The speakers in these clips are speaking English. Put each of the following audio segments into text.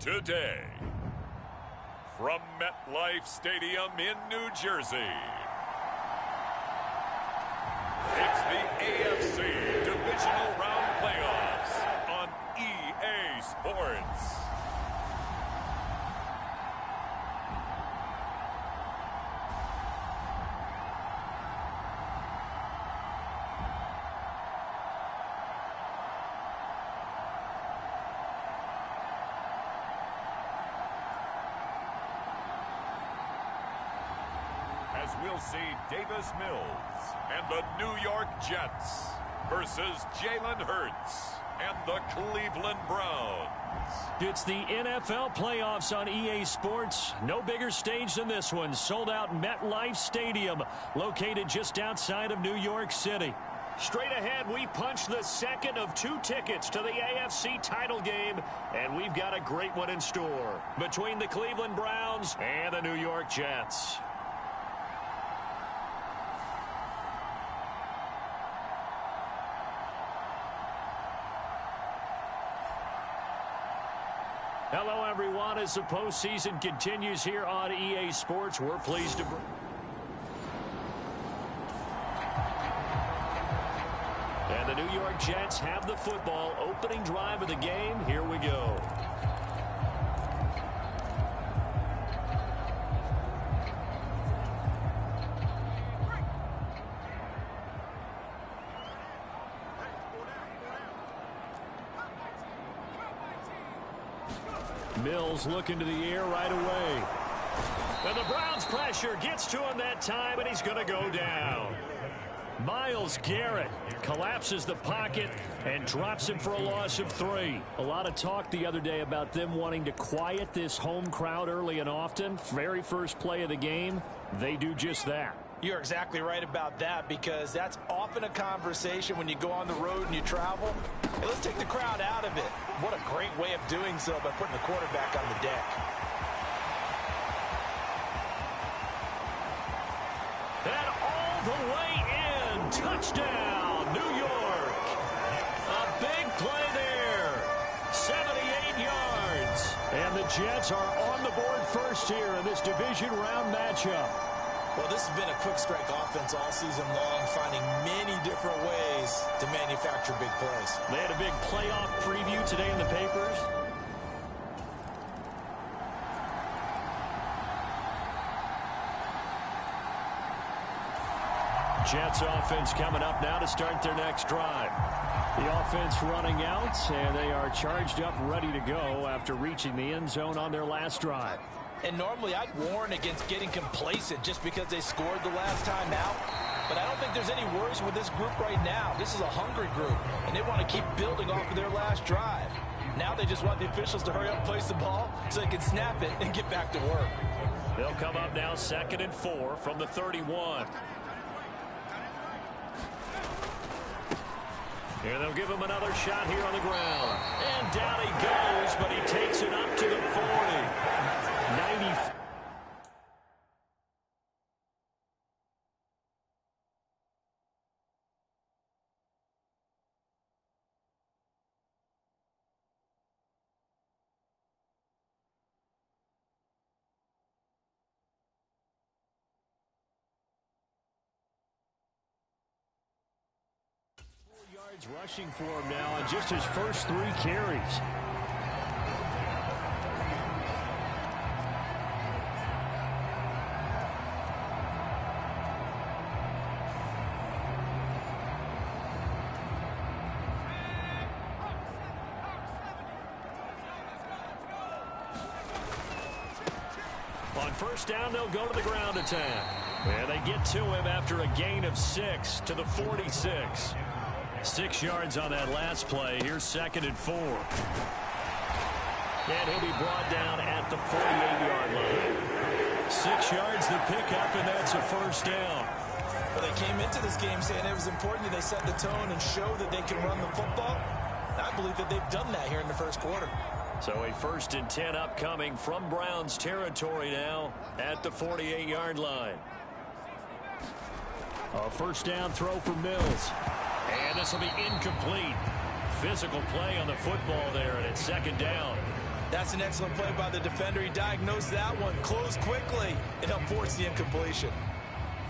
Today, from MetLife Stadium in New Jersey, it's the AFC Divisional Round Playoffs on EA Sports. As we'll see Davis Mills and the New York Jets versus Jalen Hurts and the Cleveland Browns. It's the NFL playoffs on EA Sports. No bigger stage than this one. Sold out MetLife Stadium, located just outside of New York City. Straight ahead, we punch the second of 2 tickets to the AFC title game, and we've got a great one in store between the Cleveland Browns and the New York Jets. Hello, everyone. As the postseason continues here on EA Sports, we're pleased to bring... And the New York Jets have the football. Opening drive of the game. Here we go. Mills looking to the air right away. And the Browns pressure gets to him that time, and he's going to go down. Myles Garrett collapses the pocket and drops him for a loss of 3. A lot of talk the other day about them wanting to quiet this home crowd early and often. Very first play of the game, they do just that. You're exactly right about that, because that's often a conversation when you go on the road and you travel. Hey, let's take the crowd out of it. What a great way of doing so by putting the quarterback on the deck. And all the way touchdown, New York. A big play there. 78 yards. And the Jets are on the board first here in this division round matchup. Well, this has been a quick strike offense all season long, finding many different ways to manufacture big plays. They had a big playoff preview today in the papers. Jets offense coming up now to start their next drive. The offense running out, and they are charged up, ready to go after reaching the end zone on their last drive. And normally I'd warn against getting complacent just because they scored the last time out. But I don't think there's any worries with this group right now. This is a hungry group, and they want to keep building off of their last drive. Now they just want the officials to hurry up and place the ball so they can snap it and get back to work. They'll come up now 2nd and 4 from the 31. Here they'll give him another shot here on the ground. And down he goes, but he takes it up to the 40. 90. Yards rushing for him now on just his first 3 carries. On first down, they'll go to the ground attack. And they get to him after a gain of 6 to the 46. 6 yards on that last play. Here's 2nd and 4. And he'll be brought down at the 48-yard line. 6 yards the pickup, and that's a first down. Well, they came into this game saying it was important that they set the tone and show that they can run the football. I believe that they've done that here in the first quarter. So a 1st and 10 upcoming from Browns territory now at the 48-yard line. A first down throw for Mills. And this will be incomplete. Physical play on the football there, and it's 2nd down. That's an excellent play by the defender. He diagnosed that one, closed quickly, and helped force the incompletion.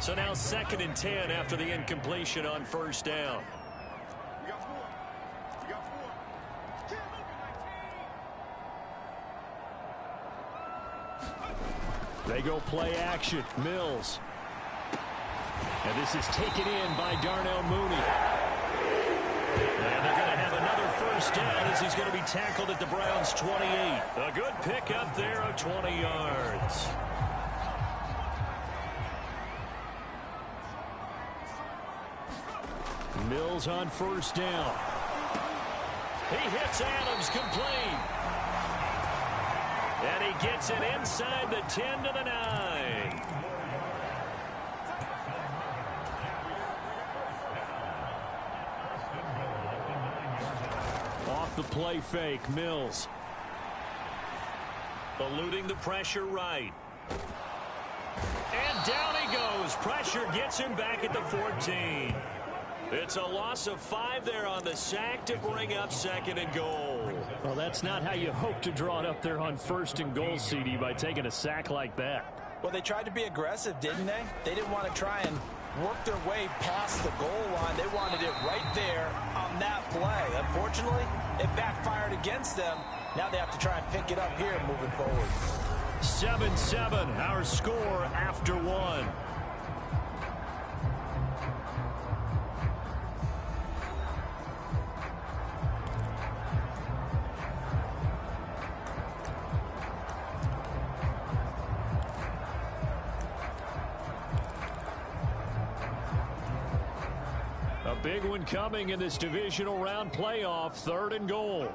So now 2nd and 10 after the incompletion on first down. They go play action. Mills. And this is taken in by Darnell Mooney. And they're going to have another first down as he's going to be tackled at the Browns' 28. A good pickup there of 20 yards. Mills on first down. He hits Adams complete. And he gets it inside the 10 to the 9. Off the play fake, Mills. Eluding the pressure right. And down he goes. Pressure gets him back at the 14. It's a loss of 5 there on the sack to bring up 2nd and goal. Well, that's not how you hope to draw it up there on 1st and goal, CD, by taking a sack like that. Well, they tried to be aggressive, didn't they? They didn't want to try and work their way past the goal line. They wanted it right there on that play. Unfortunately, it backfired against them. Now they have to try and pick it up here moving forward. 7-7, our score after 1. A big one coming in this divisional round playoff, 3rd and goal.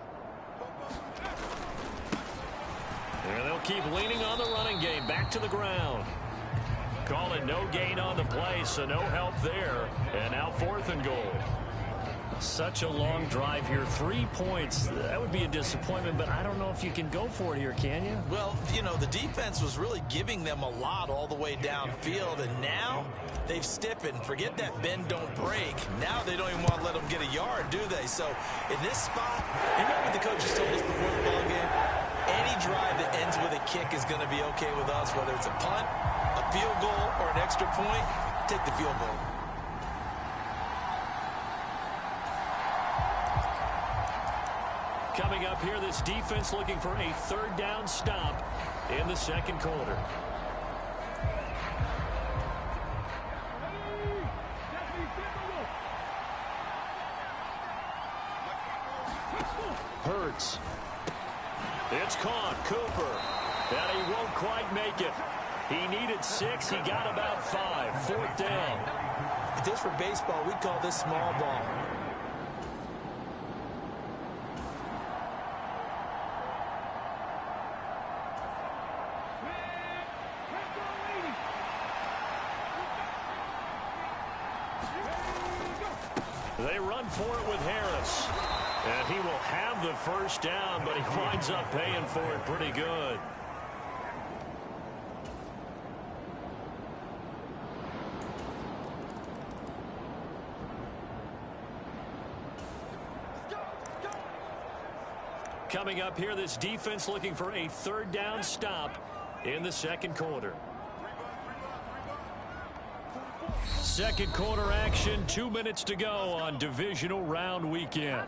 And they'll keep leaning on the running game, back to the ground. Call it no gain on the play, so no help there. And now 4th and goal. Such a long drive here. 3 points. That would be a disappointment, but I don't know if you can go for it here, can you? Well, you know, the defense was really giving them a lot all the way downfield, and now they've stiffened. Forget that bend, don't break. Now they don't even want to let them get a yard, do they? So in this spot, remember what the coaches told us before the ball game? Any drive that ends with a kick is going to be okay with us, whether it's a punt, a field goal, or an extra point. Take the field goal. Coming up here, this defense looking for a third down stop in the second quarter. Hurts. It's caught. Cooper. And he won't quite make it. He needed 6. He got about 5. 4th down. If this were baseball, we'd call this small ball. They run for it with Harris. And he will have the first down, but he winds up paying for it pretty good. Coming up here, this defense looking for a third down stop in the second quarter. Second quarter action, 2 minutes to go on divisional round weekend.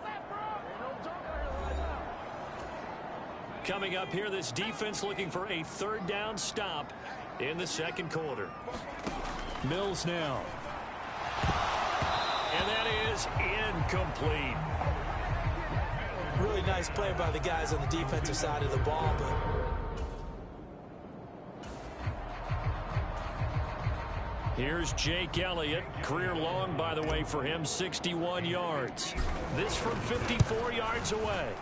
Coming up here, this defense looking for a third down stop in the second quarter. Mills now. And that is incomplete. Really nice play by the guys on the defensive side of the ball, but here's Jake Elliott. Career long, by the way, for him, 61 yards. This from 54 yards away.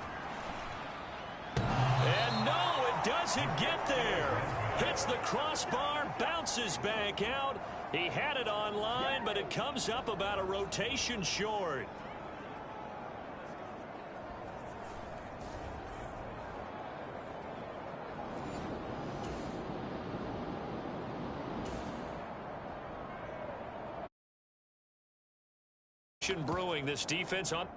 And no, it doesn't get there. Hits the crossbar, bounces back out. He had it on line, but it comes up about a rotation short. Brewing, this defense on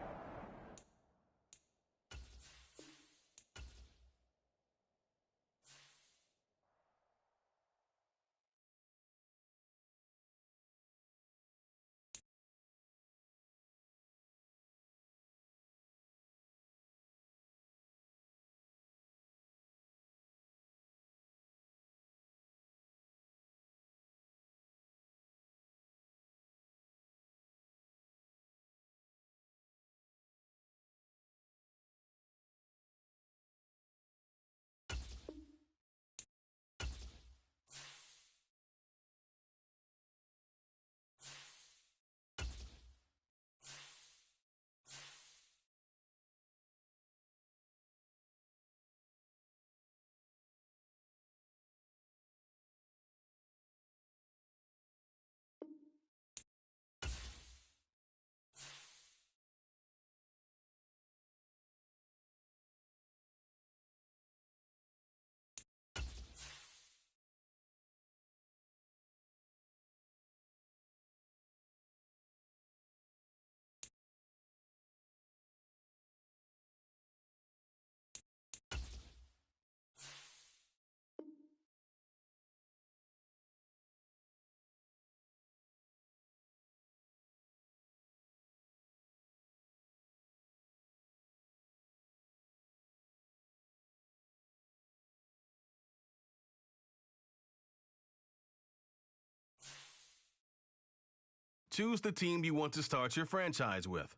Choose the team you want to start your franchise with.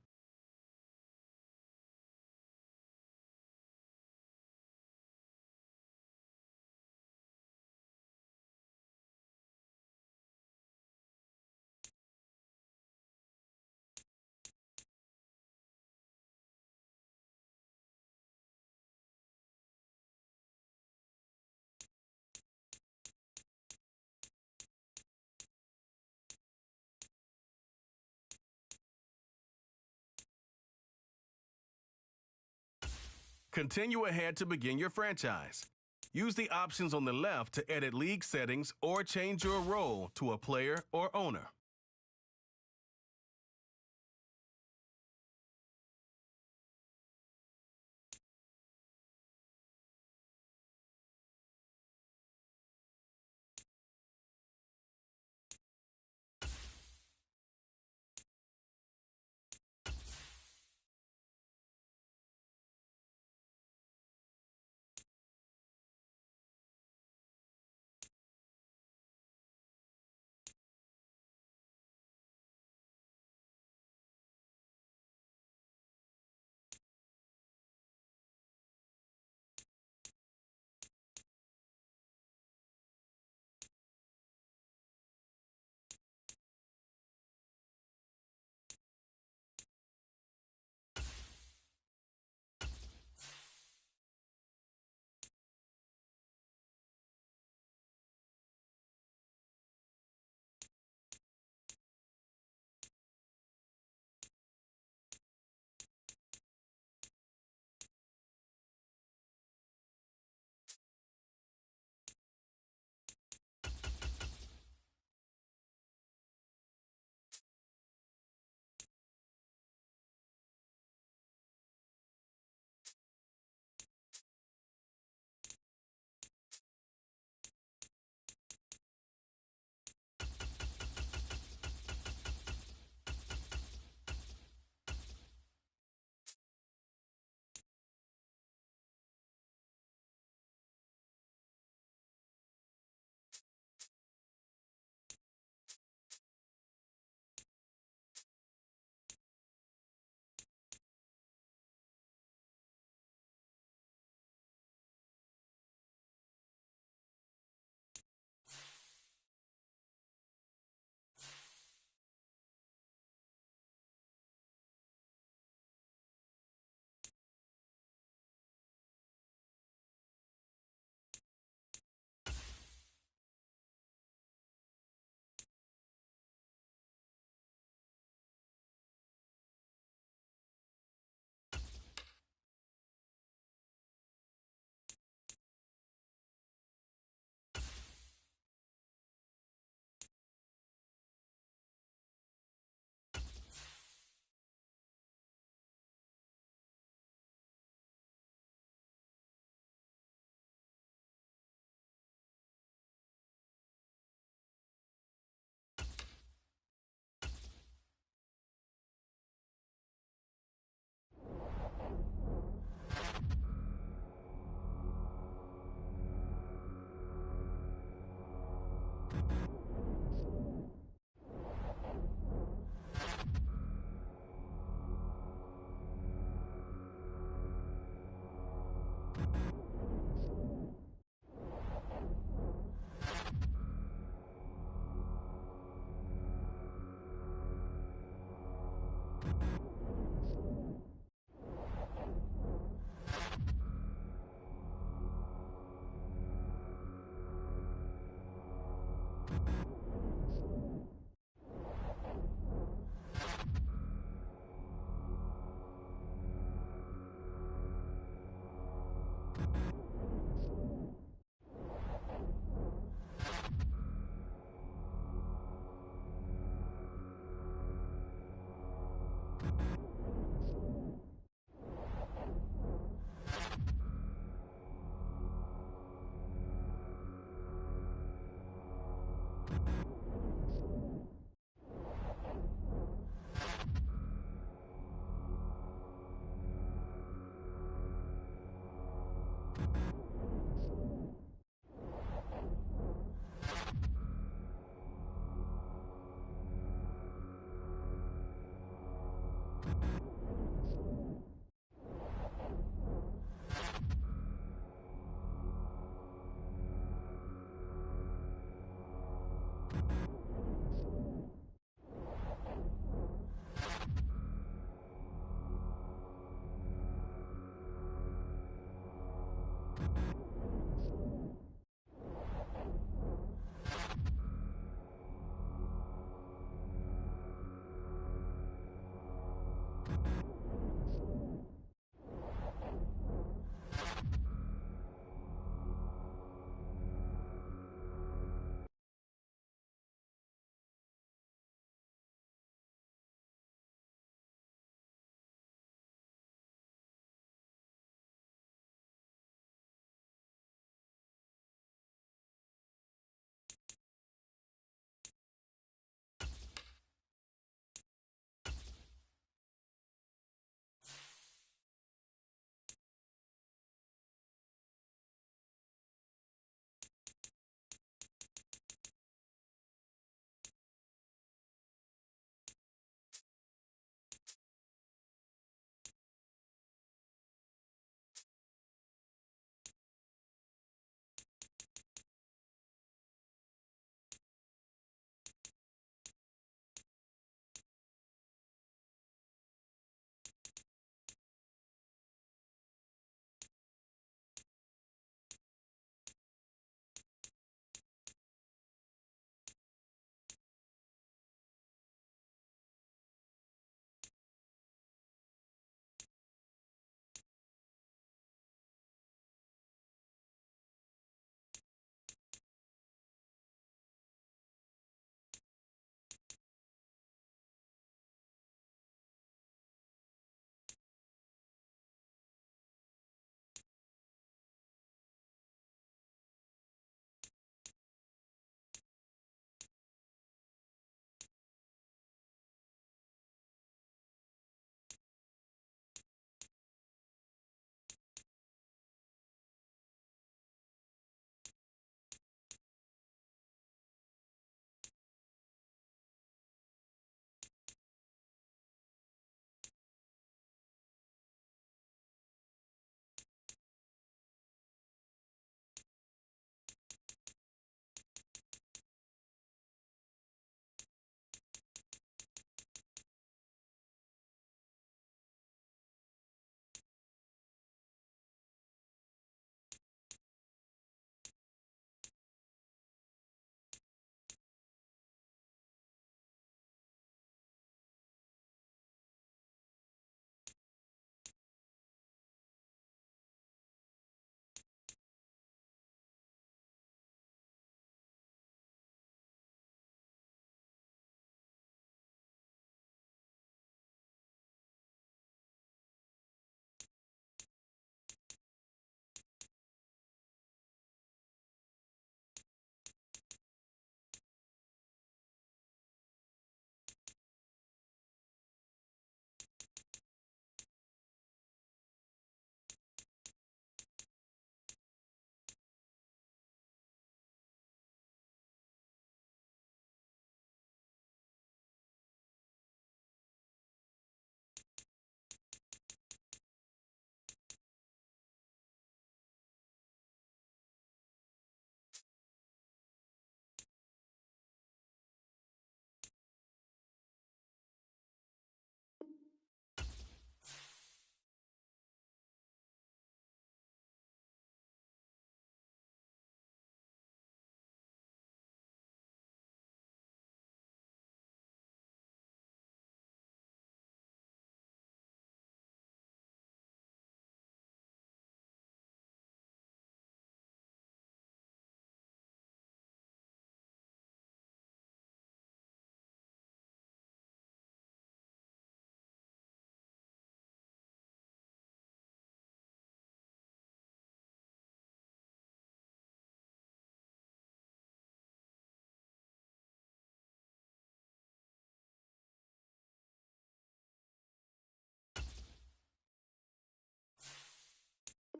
Continue ahead to begin your franchise. Use the options on the left to edit league settings or change your role to a player or owner.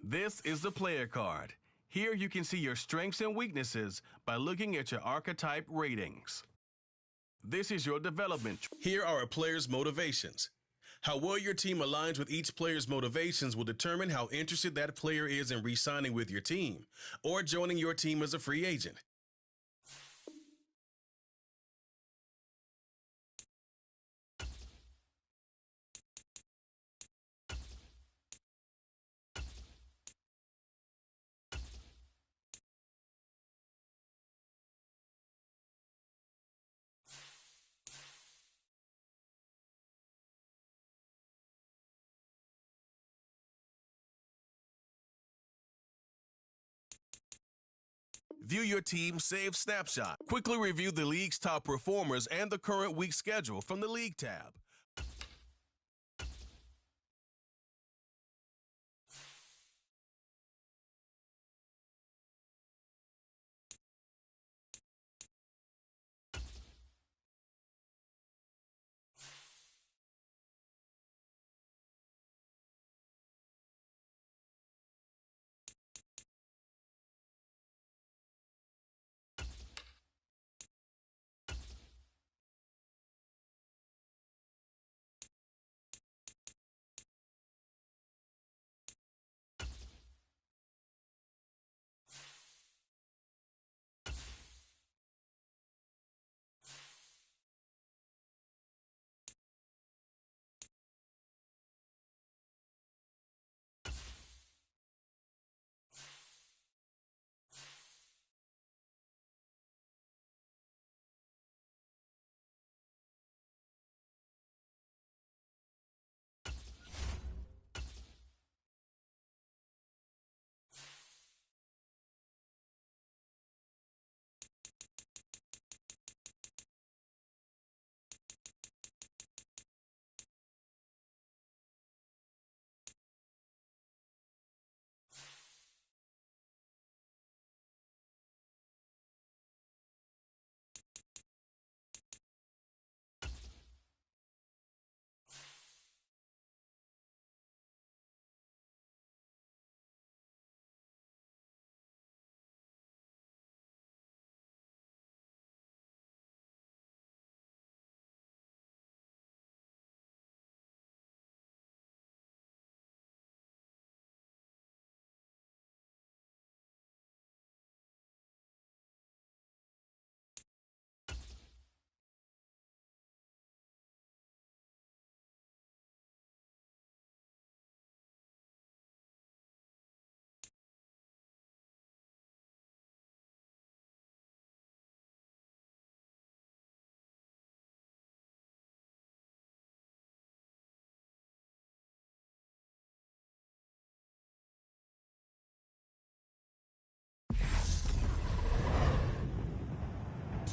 This is the player card. Here you can see your strengths and weaknesses by looking at your archetype ratings. This is your development. Here are a player's motivations. How well your team aligns with each player's motivations will determine how interested that player is in re-signing with your team or joining your team as a free agent. View your team's save snapshot. Quickly review the league's top performers and the current week schedule from the League tab.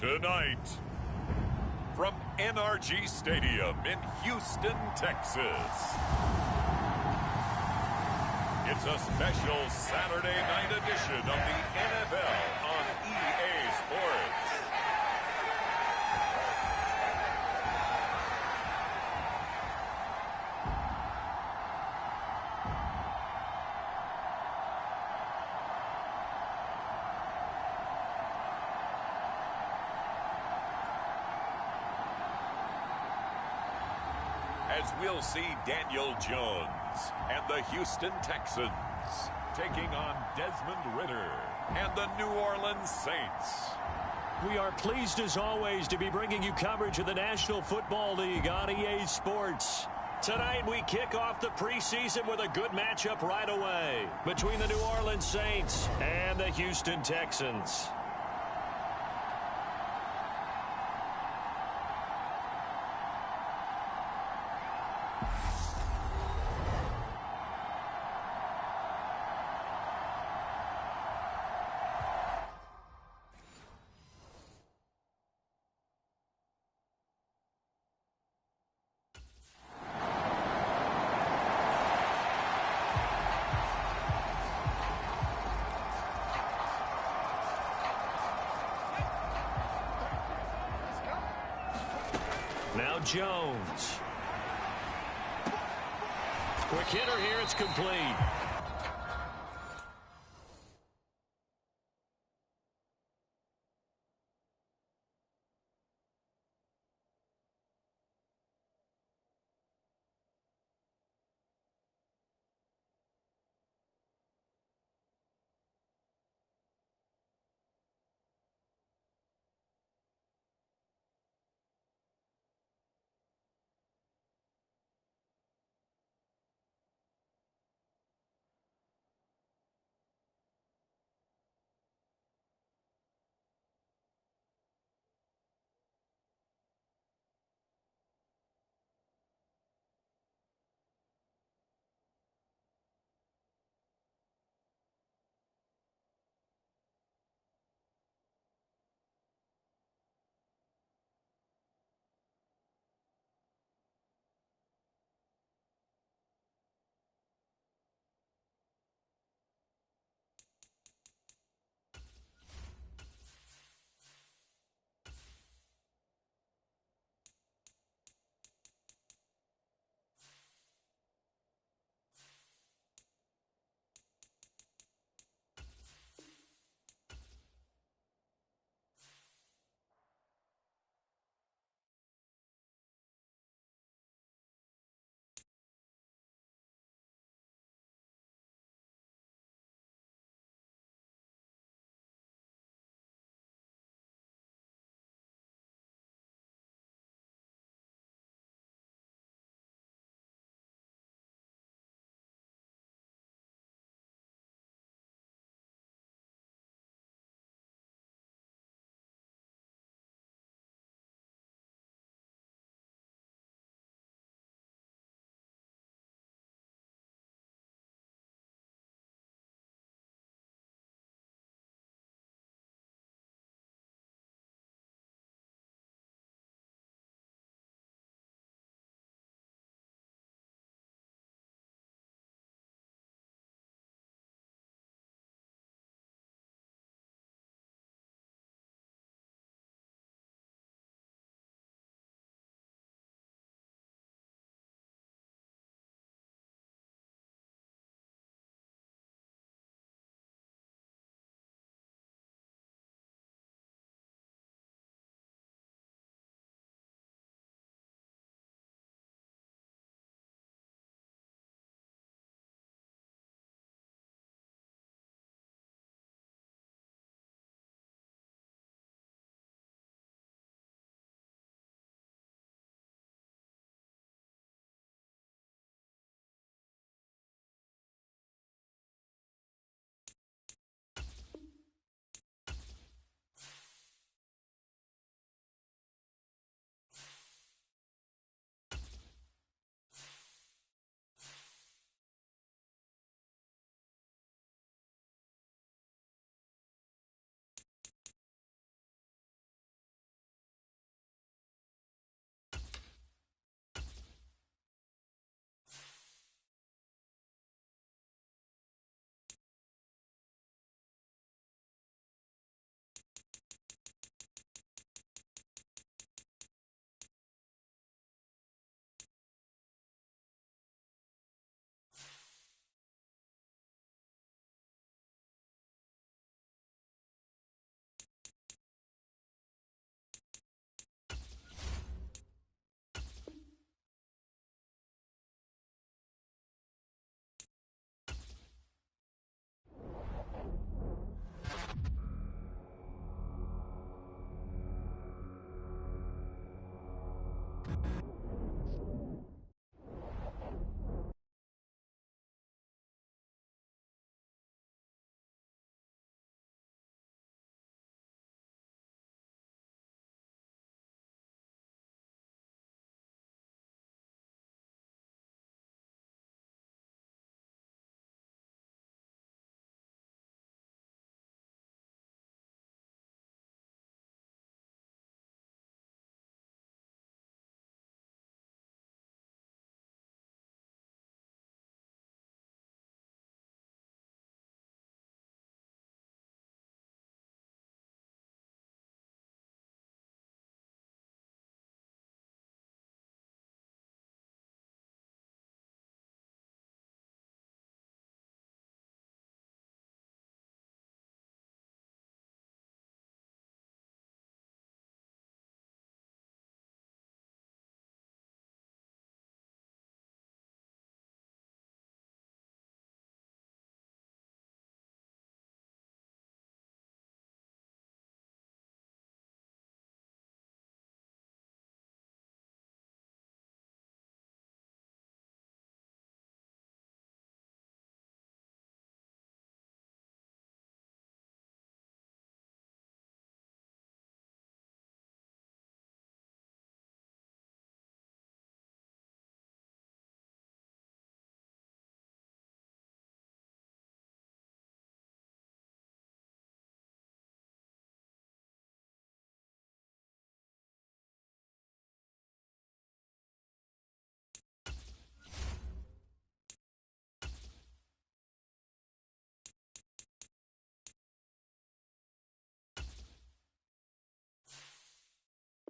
Tonight, from NRG Stadium in Houston, Texas, it's a special Saturday night edition of the NFL on EA Sports. As we'll see Daniel Jones and the Houston Texans taking on Desmond Ridder and the New Orleans Saints. We are pleased as always to be bringing you coverage of the National Football League on EA Sports. Tonight we kick off the preseason with a good matchup right away between the New Orleans Saints and the Houston Texans. Now Jones. Quick hitter here, it's complete.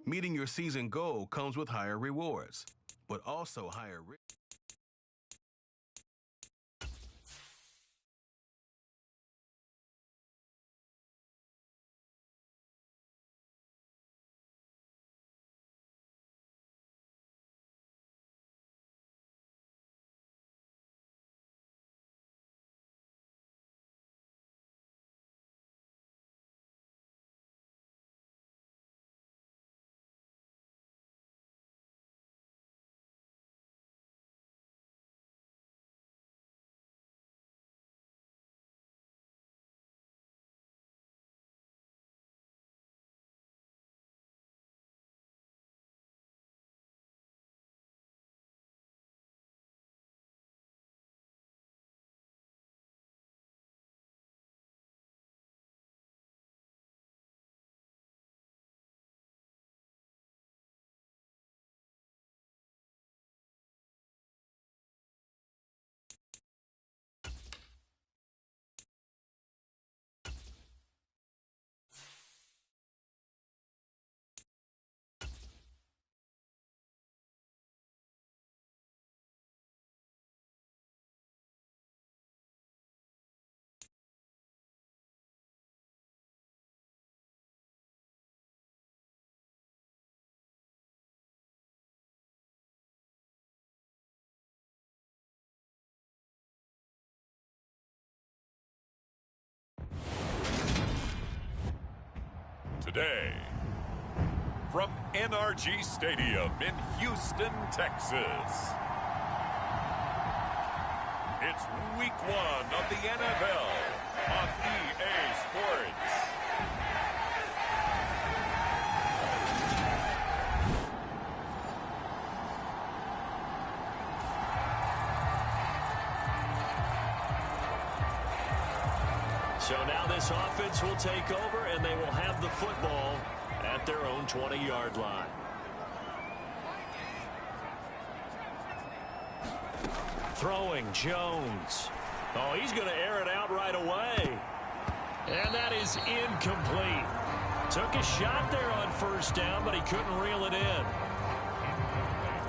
Meeting your season goal comes with higher rewards, but also higher risk. Today, from NRG Stadium in Houston, Texas, it's week 1 of the NFL on EA Sports. So now this offense will take over, and they will have the football at their own 20-yard line. Throwing, Jones. Oh, he's going to air it out right away. And that is incomplete. Took a shot there on first down, but he couldn't reel it in.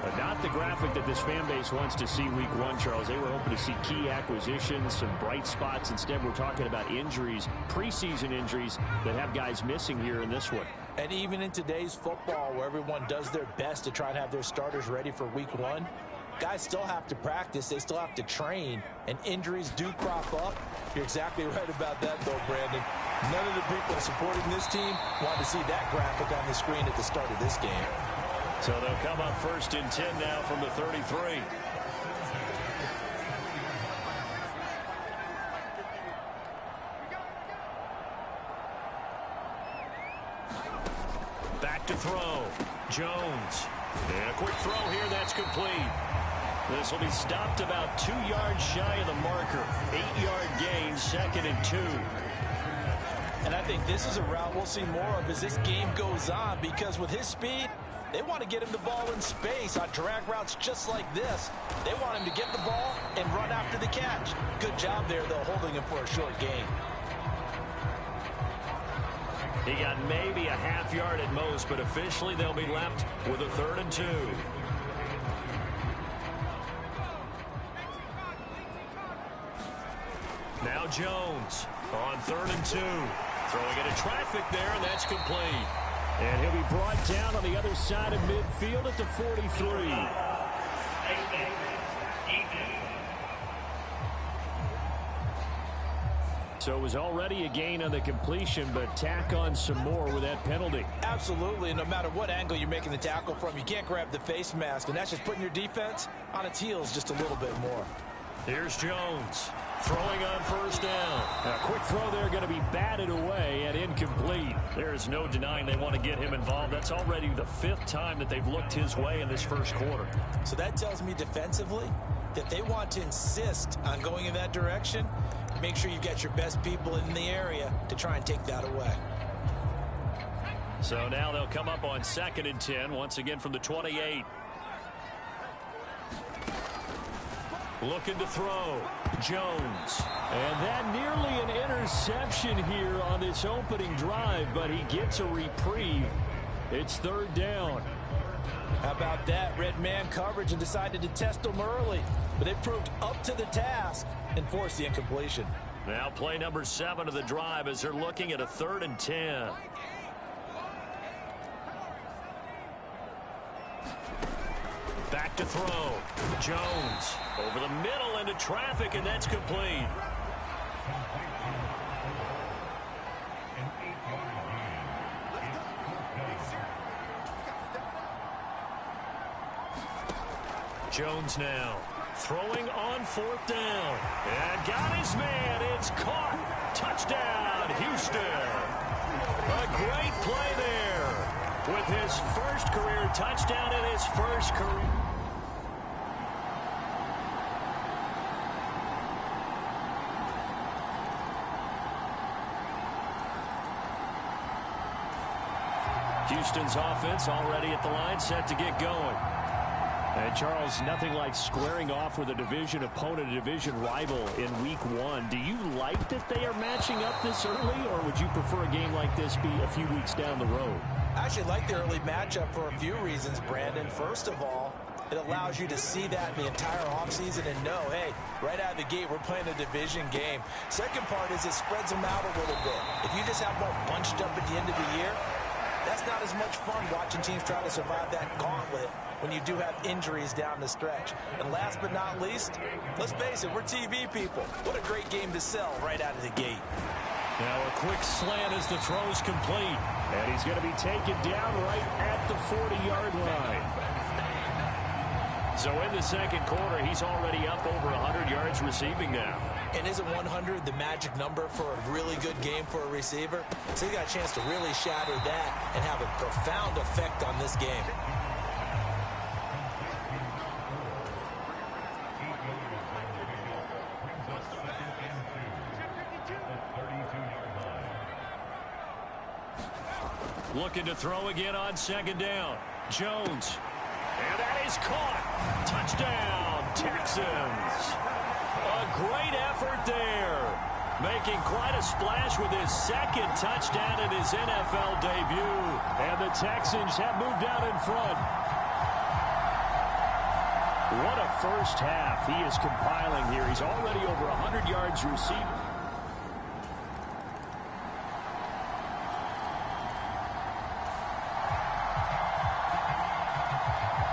But not the graphic that this fan base wants to see week 1, Charles. They were hoping to see key acquisitions, some bright spots. Instead, we're talking about injuries, preseason injuries that have guys missing here in this one. And even in today's football, where everyone does their best to try and have their starters ready for week 1, guys still have to practice. They still have to train, and injuries do crop up. You're exactly right about that, though, Brandon. None of the people supporting this team want to see that graphic on the screen at the start of this game. So they'll come up 1st and 10 now from the 33. Back to throw. Jones. And a quick throw here. That's complete. This will be stopped about 2 yards shy of the marker. 8-yard gain, 2nd and 2. And I think this is a route we'll see more of as this game goes on, because with his speed, they want to get him the ball in space on drag routes just like this. They want him to get the ball and run after the catch. Good job there, though, holding him for a short gain. He got maybe a half yard at most, but officially they'll be left with a 3rd and 2. Now Jones on 3rd and 2. Throwing into traffic there, and that's complete. And he'll be brought down on the other side of midfield at the 43. So it was already a gain on the completion, but tack on some more with that penalty. Absolutely, and no matter what angle you're making the tackle from, you can't grab the face mask, and that's just putting your defense on its heels just a little bit more. Here's Jones. Throwing on 1st down. A quick throw there going to be batted away and incomplete. There's no denying they want to get him involved. That's already the 5th time that they've looked his way in this 1st quarter. So that tells me defensively that they want to insist on going in that direction. Make sure you've got your best people in the area to try and take that away. So now they'll come up on 2nd and 10, once again from the 28. Looking to throw. Jones. And that nearly an interception here on this opening drive, but he gets a reprieve It's third down. How about that? Red man coverage and decided to test them early. But they proved up to the task and forced the incompletion. Now play number 7 of the drive as they're looking at a 3rd and 10. Back to throw. Jones over the middle into traffic, and that's complete. Jones now throwing on 4th down. And got his man. It's caught. Touchdown, Houston. A great play there with his first career touchdown and his first career. Houston's offense already at the line, set to get going. And Charles, nothing like squaring off with a division opponent, a division rival in week 1. Do you like that they are matching up this early, or would you prefer a game like this be a few weeks down the road? I actually like the early matchup for a few reasons, Brandon. First of all, it allows you to see that in the entire offseason and know, hey, right out of the gate, we're playing a division game. Second part is it spreads them out a little bit. If you just have them all bunched up at the end of the year, that's not as much fun watching teams try to survive that gauntlet when you do have injuries down the stretch. And last but not least, let's face it, we're TV people. What a great game to sell right out of the gate. Now a quick slant as the throw's complete. And he's going to be taken down right at the 40-yard line. So in the second quarter, he's already up over 100 yards receiving now. And isn't 100 the magic number for a really good game for a receiver? So he got a chance to really shatter that and have a profound effect on this game. Looking to throw again on 2nd down. Jones. And that is caught. Touchdown, Texans. A great effort there. Making quite a splash with his 2nd touchdown in his NFL debut. And the Texans have moved out in front. What a first half he is compiling here. He's already over 100 yards receiving.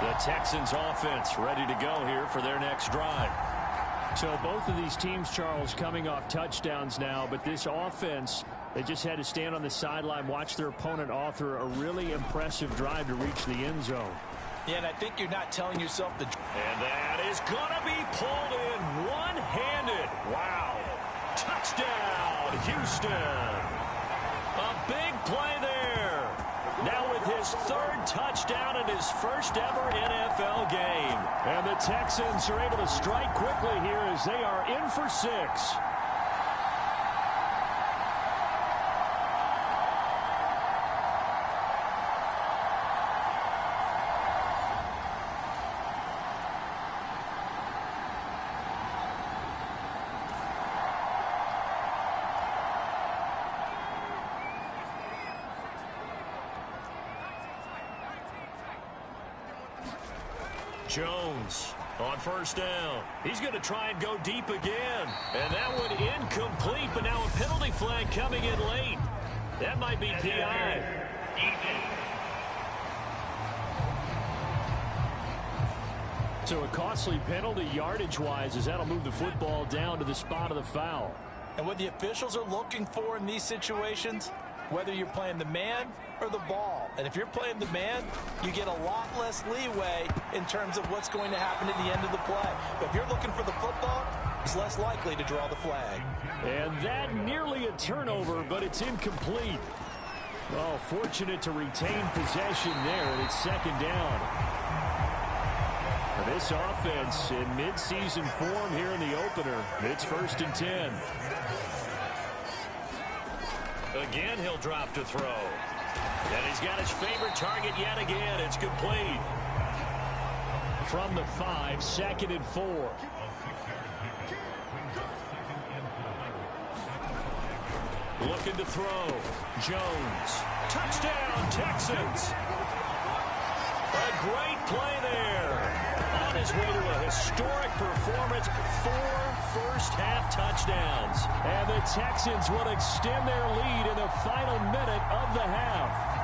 The Texans offense ready to go here for their next drive. So both of these teams, Charles, coming off touchdowns now, but this offense, they just had to stand on the sideline, watch their opponent author a really impressive drive to reach the end zone. Yeah, and I think you're not telling yourself the... And that is going to be pulled in one-handed. Wow. Touchdown, Houston. A big play there. Now with his 3rd touchdown in his first ever NFL game. And the Texans are able to strike quickly here as they are in for 6. Jones on 1st down. He's going to try and go deep again. And that one incomplete, but now a penalty flag coming in late. That might be PI. So a costly penalty yardage-wise as that'll move the football down to the spot of the foul. And what the officials are looking for in these situations, whether you're playing the man or the ball. And if you're playing the man, you get a lot less leeway in terms of what's going to happen at the end of the play. But if you're looking for the football, it's less likely to draw the flag. And that nearly a turnover, but it's incomplete. Oh, fortunate to retain possession there, and it's 2nd down. Now this offense in midseason form here in the opener. It's 1st and 10. Again, he'll drop to throw. And he's got his favorite target yet again. It's complete. From the 5, 2nd and 4. Looking to throw. Jones. Touchdown, Texans. A great play there. On his way to a historic performance, 4 first-half touchdowns. And the Texans will extend their lead in the final minute of the half.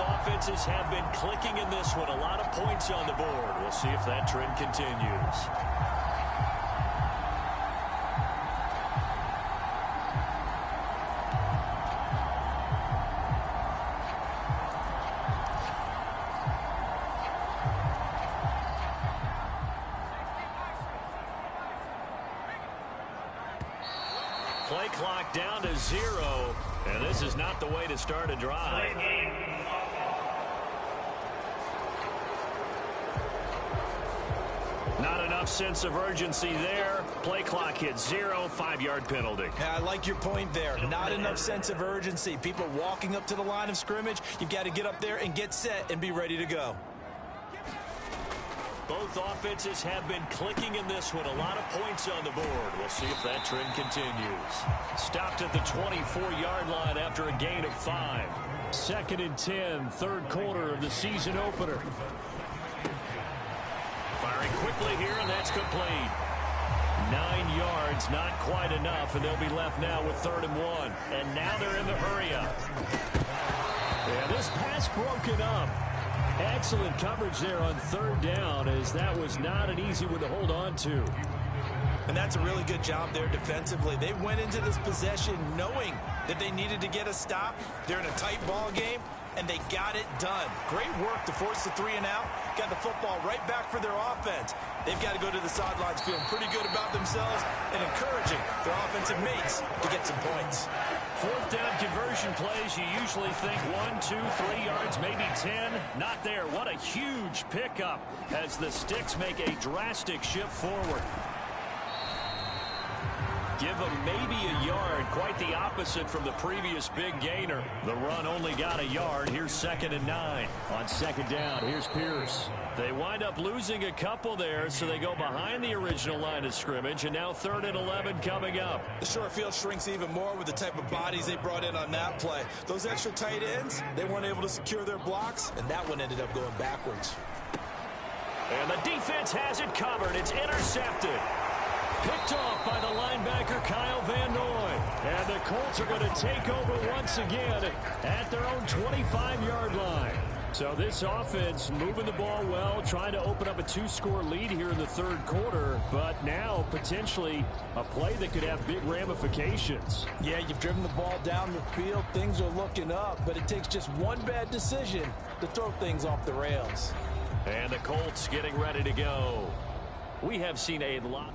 Offenses have been clicking in this one. A lot of points on the board. We'll see if that trend continues. Play clock down to 0, and this is not the way to start a drive. Not enough sense of urgency there. Play clock hits 0, 5-yard penalty. Yeah, I like your point there. Not enough sense of urgency. People walking up to the line of scrimmage. You've got to get up there and get set and be ready to go. Both offenses have been clicking in this one. A lot of points on the board. We'll see if that trend continues. Stopped at the 24-yard line after a gain of 5. 2nd and 10, third quarter of the season opener. Firing quickly here, and that's complete. 9 yards, not quite enough, and they'll be left now with 3rd and 1. And now they're in the hurry-up. Yeah, this pass broken up. Excellent coverage there on 3rd down, as that was not an easy one to hold on to. And that's a really good job there defensively. They went into this possession knowing that they needed to get a stop. They're in a tight ball game, and they got it done. Great work to force the 3 and out. Got the football right back for their offense. They've got to go to the sidelines feeling pretty good about themselves and encouraging their offensive mates to get some points. 4th down conversion plays, you usually think 1, 2, 3 yards, maybe 10. Not there. What a huge pickup as the Sticks make a drastic shift forward. Give them maybe a yard, quite the opposite from the previous big gainer. The run only got a yard. Here's 2nd and 9. On 2nd down, here's Pierce. They wind up losing a couple there, so they go behind the original line of scrimmage, and now 3rd and 11 coming up. The short field shrinks even more with the type of bodies they brought in on that play. Those extra tight ends, they weren't able to secure their blocks, and that one ended up going backwards. And the defense has it covered. It's intercepted. Picked off by the linebacker, Kyle Van Noy. And the Colts are going to take over once again at their own 25-yard line. So this offense moving the ball well, trying to open up a 2-score lead here in the 3rd quarter, but now potentially a play that could have big ramifications. Yeah, you've driven the ball down the field. Things are looking up, but it takes just one bad decision to throw things off the rails. And the Colts getting ready to go. We have seen a lot.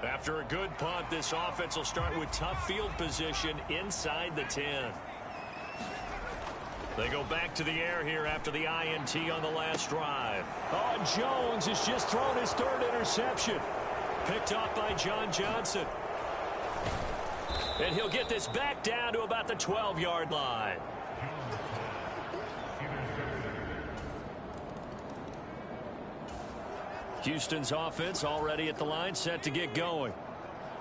After a good punt, this offense will start with tough field position inside the 10. They go back to the air here after the INT on the last drive. Oh, Jones has just thrown his 3rd interception. Picked off by John Johnson. And he'll get this back down to about the 12-yard line. Houston's offense already at the line, set to get going.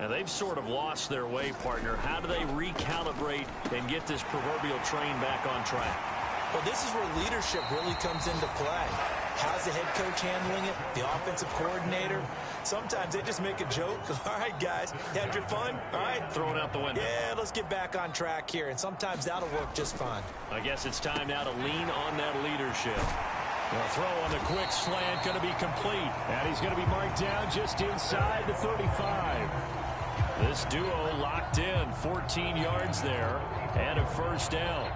And they've sort of lost their way, partner. How do they recalibrate and get this proverbial train back on track? Well, this is where leadership really comes into play. How's the head coach handling it? The offensive coordinator? Sometimes they just make a joke. All right, guys, had your fun? All right. Throw it out the window. Yeah, let's get back on track here, and sometimes that'll work just fine. I guess it's time now to lean on that leadership. The throw on the quick slant going to be complete. And he's going to be marked down just inside the 35. This duo locked in, 14 yards there, and a first down.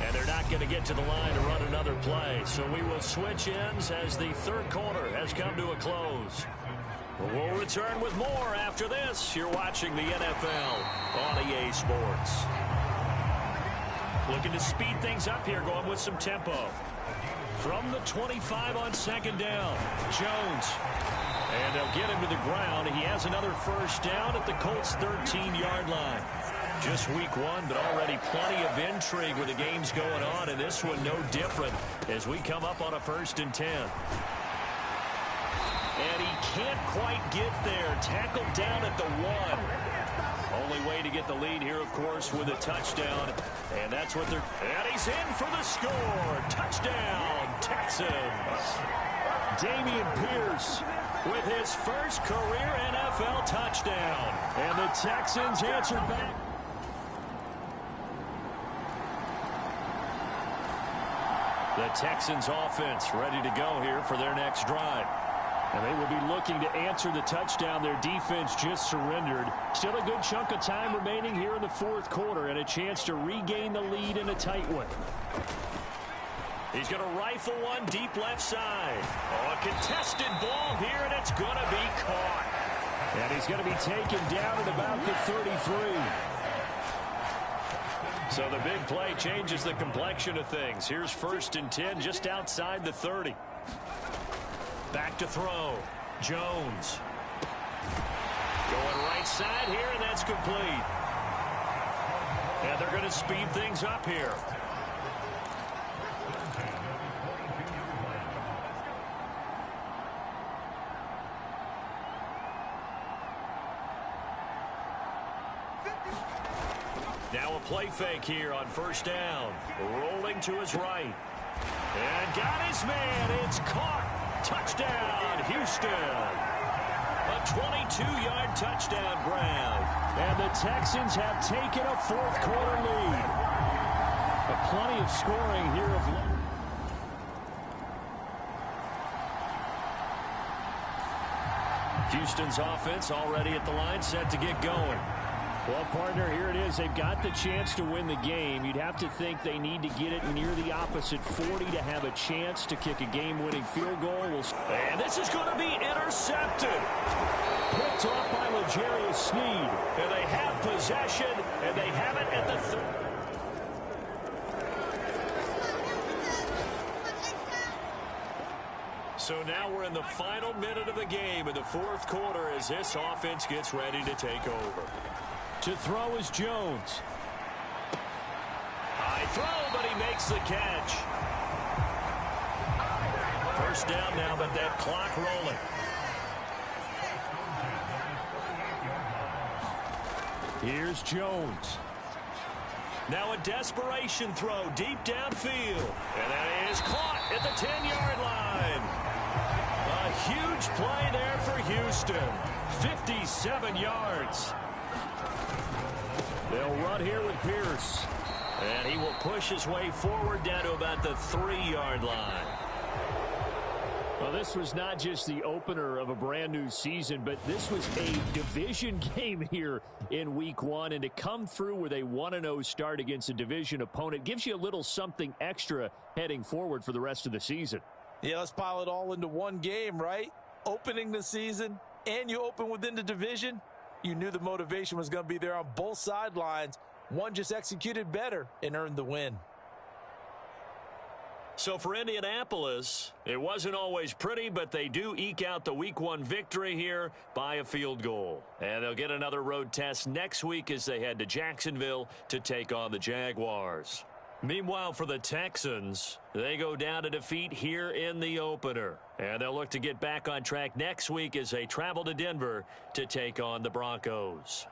And they're not going to get to the line to run another play. So we will switch ends as the third quarter has come to a close. We'll return with more after this. You're watching the NFL on EA Sports. Looking to speed things up here, going with some tempo. From the 25 on second down, Jones. And they'll get him to the ground. He has another first down at the Colts' 13-yard line. Just week one, but already plenty of intrigue with the games going on, and this one no different as we come up on a 1st and 10. And he can't quite get there. Tackled down at the 1. Only way to get the lead here, of course, with a touchdown. And that's what they're... And he's in for the score. Touchdown, Texans. Dameon Pierce with his first career NFL touchdown. And the Texans answered back. The Texans offense ready to go here for their next drive. And they will be looking to answer the touchdown their defense just surrendered. Still a good chunk of time remaining here in the fourth quarter and a chance to regain the lead in a tight one. He's going to rifle one deep left side. Oh, a contested ball here, and it's going to be caught. And he's going to be taken down at about the 33. So the big play changes the complexion of things. Here's 1st and 10 just outside the 30. Back to throw. Jones. Going right side here, and that's complete. And they're going to speed things up here. Now a play fake here on 1st down. Rolling to his right. And got his man. It's caught. Touchdown, Houston. A 22-yard touchdown grab. And the Texans have taken a fourth quarter lead. Plenty of scoring here of late. Houston's offense already at the line, set to get going. Well, partner, here it is. They've got the chance to win the game. You'd have to think they need to get it near the opposite 40 to have a chance to kick a game-winning field goal. And this is going to be intercepted. Picked off by L'Jarius Sneed. And they have possession, and they have it at the 30. So now we're in the final minute of the game in the fourth quarter as this offense gets ready to take over. To throw is Jones. High throw, but he makes the catch. First down now, but that clock rolling. Here's Jones. Now a desperation throw deep downfield. And that is caught at the 10-yard line. A huge play there for Houston. 57 yards. They'll run here with Pierce. And he will push his way forward down to about the 3-yard line. Well, this was not just the opener of a brand new season, but this was a division game here in week one. And to come through with a 1-0 start against a division opponent gives you a little something extra heading forward for the rest of the season. Yeah, let's pile it all into one game, right? Opening the season, and you open within the division. You knew the motivation was going to be there on both sidelines. One just executed better and earned the win. So for Indianapolis, it wasn't always pretty, but they do eke out the week one victory here by a field goal. And they'll get another road test next week as they head to Jacksonville to take on the Jaguars. Meanwhile, for the Texans, they go down to defeat here in the opener. And they'll look to get back on track next week as they travel to Denver to take on the Broncos.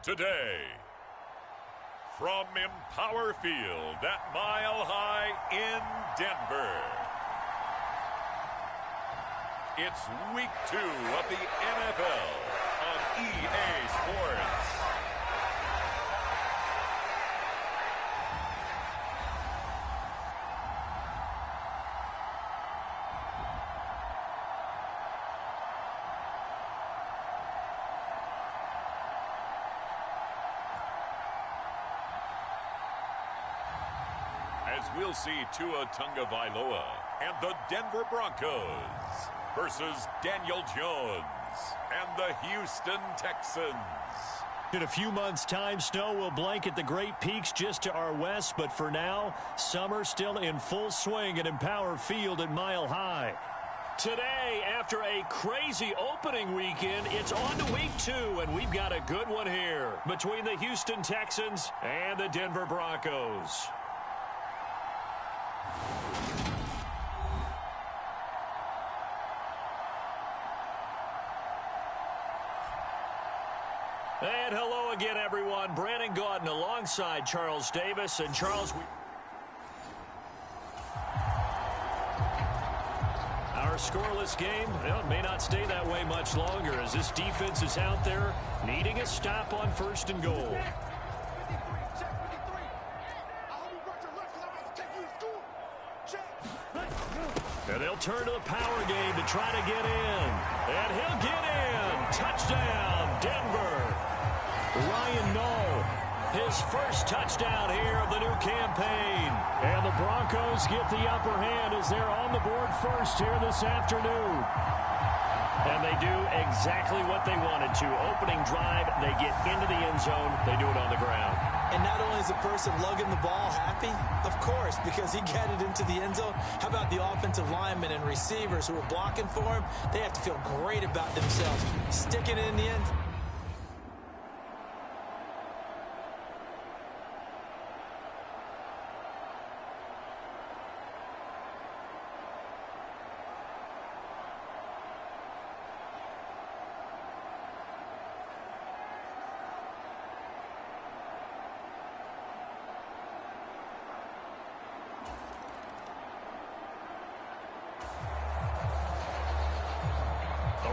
today. From Empower Field at Mile High in Denver, it's Week 2 of the NFL on EA Sports. As we'll see Tua Tagovailoa and the Denver Broncos versus Daniel Jones and the Houston Texans. In a few months' time, snow will blanket the Great Peaks just to our west, but for now, summer still in full swing at Empower Field at Mile High. Today, after a crazy opening weekend, it's on to Week 2, and we've got a good one here between the Houston Texans and the Denver Broncos. And hello again, everyone. Brandon Gaudin alongside Charles Davis. And Charles, our scoreless game, well, may not stay that way much longer as this defense is out there needing a stop on 1st and goal. And they'll turn to the power game to try to get in. And he'll get in. Touchdown, Denver. Ryan Noll, his first touchdown here of the new campaign. And the Broncos get the upper hand as they're on the board first here this afternoon. And they do exactly what they wanted to. Opening drive, they get into the end zone. They do it on the ground. And not only is the person lugging the ball happy, of course, because he got it into the end zone. How about the offensive linemen and receivers who are blocking for him? They have to feel great about themselves. Sticking it in the end.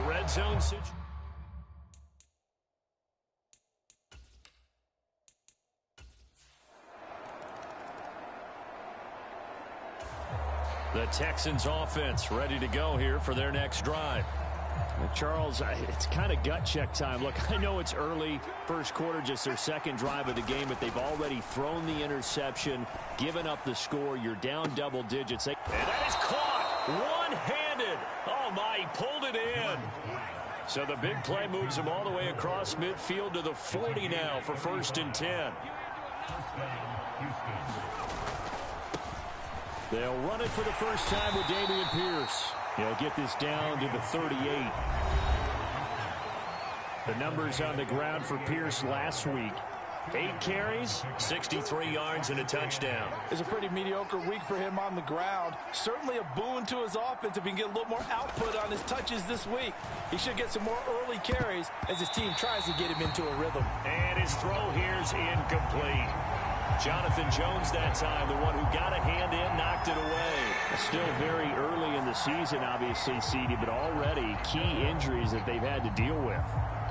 Red zone situation. The Texans offense ready to go here for their next drive. Well, Charles, it's kind of gut check time. Look, I know it's early, first quarter, just their second drive of the game, but they've already thrown the interception, given up the score. You're down double digits. And that is caught one-handed. Oh, my, he pulled it in. So the big play moves him all the way across midfield to the 40 now for 1st and 10. They'll run it for the first time with Dameon Pierce. He'll get this down to the 38. The numbers on the ground for Pierce last week. 8 carries, 63 yards, and a touchdown. It's a pretty mediocre week for him on the ground. Certainly a boon to his offense if he can get a little more output on his touches this week. He should get some more early carries as his team tries to get him into a rhythm. And his throw here's incomplete. Jonathan Jones that time, the one who got a hand in, knocked it away. Still very early in the season, obviously, CD, but already key injuries that they've had to deal with.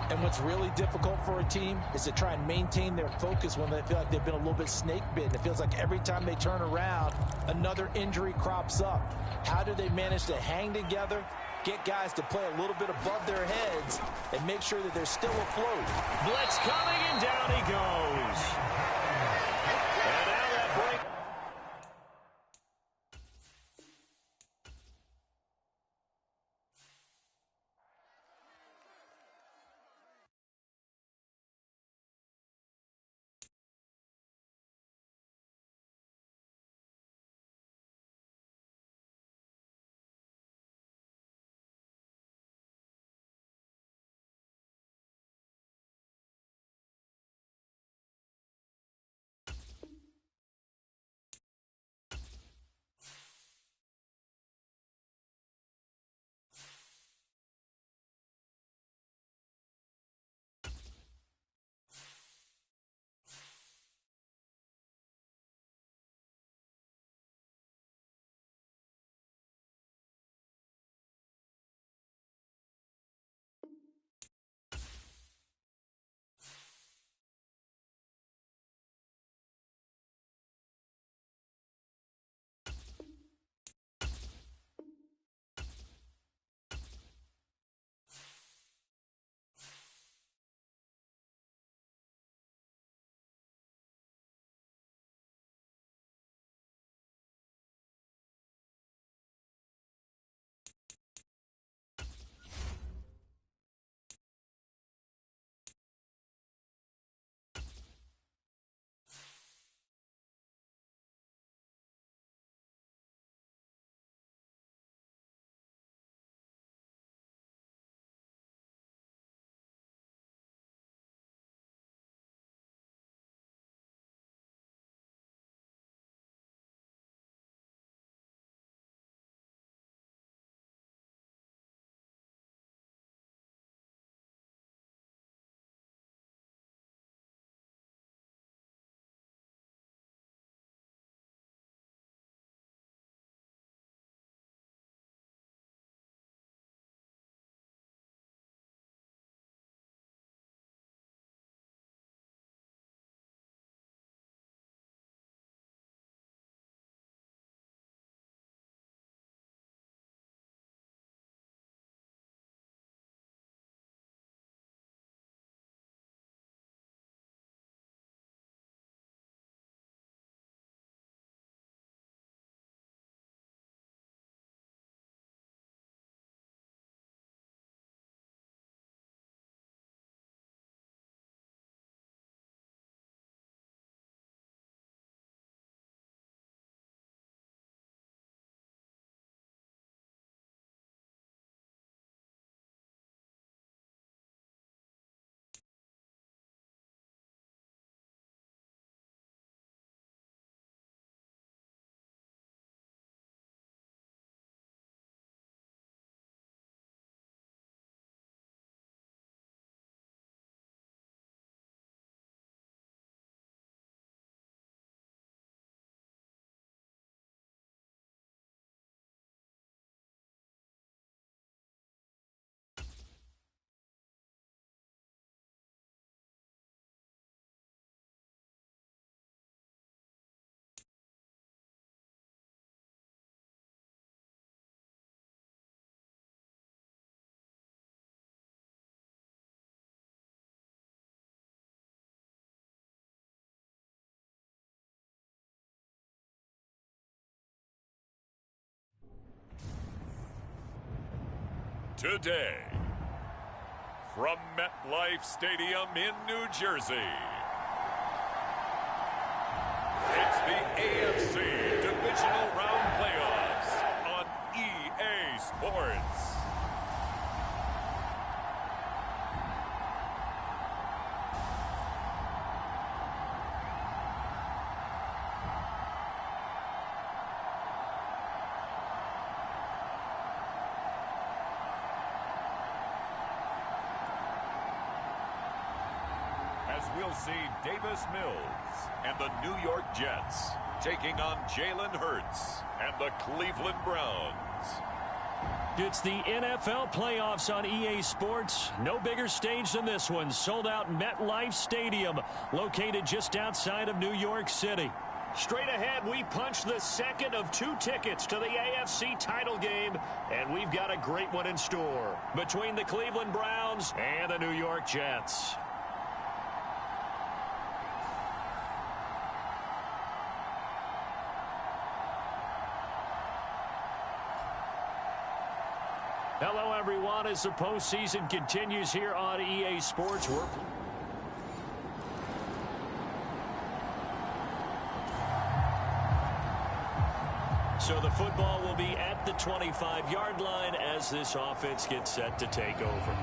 And what's really difficult for a team is to try and maintain their focus when they feel like they've been a little bit snake bitten. It feels like every time they turn around, another injury crops up. How do they manage to hang together, get guys to play a little bit above their heads, and make sure that they're still afloat? Blitz coming, and down he goes. And now that break. today, from MetLife Stadium in New Jersey, it's the AFC Divisional Round Playoffs on EA Sports. As we'll see Davis Mills and the New York Jets taking on Jalen Hurts and the Cleveland Browns. It's the NFL playoffs on EA Sports. No bigger stage than this one. Sold out MetLife Stadium, located just outside of New York City. Straight ahead, we punch the second of 2 tickets to the AFC title game, and we've got a great one in store between the Cleveland Browns and the New York Jets. Hello, everyone, as the postseason continues here on EA Sports. So the football will be at the 25-yard line as this offense gets set to take over.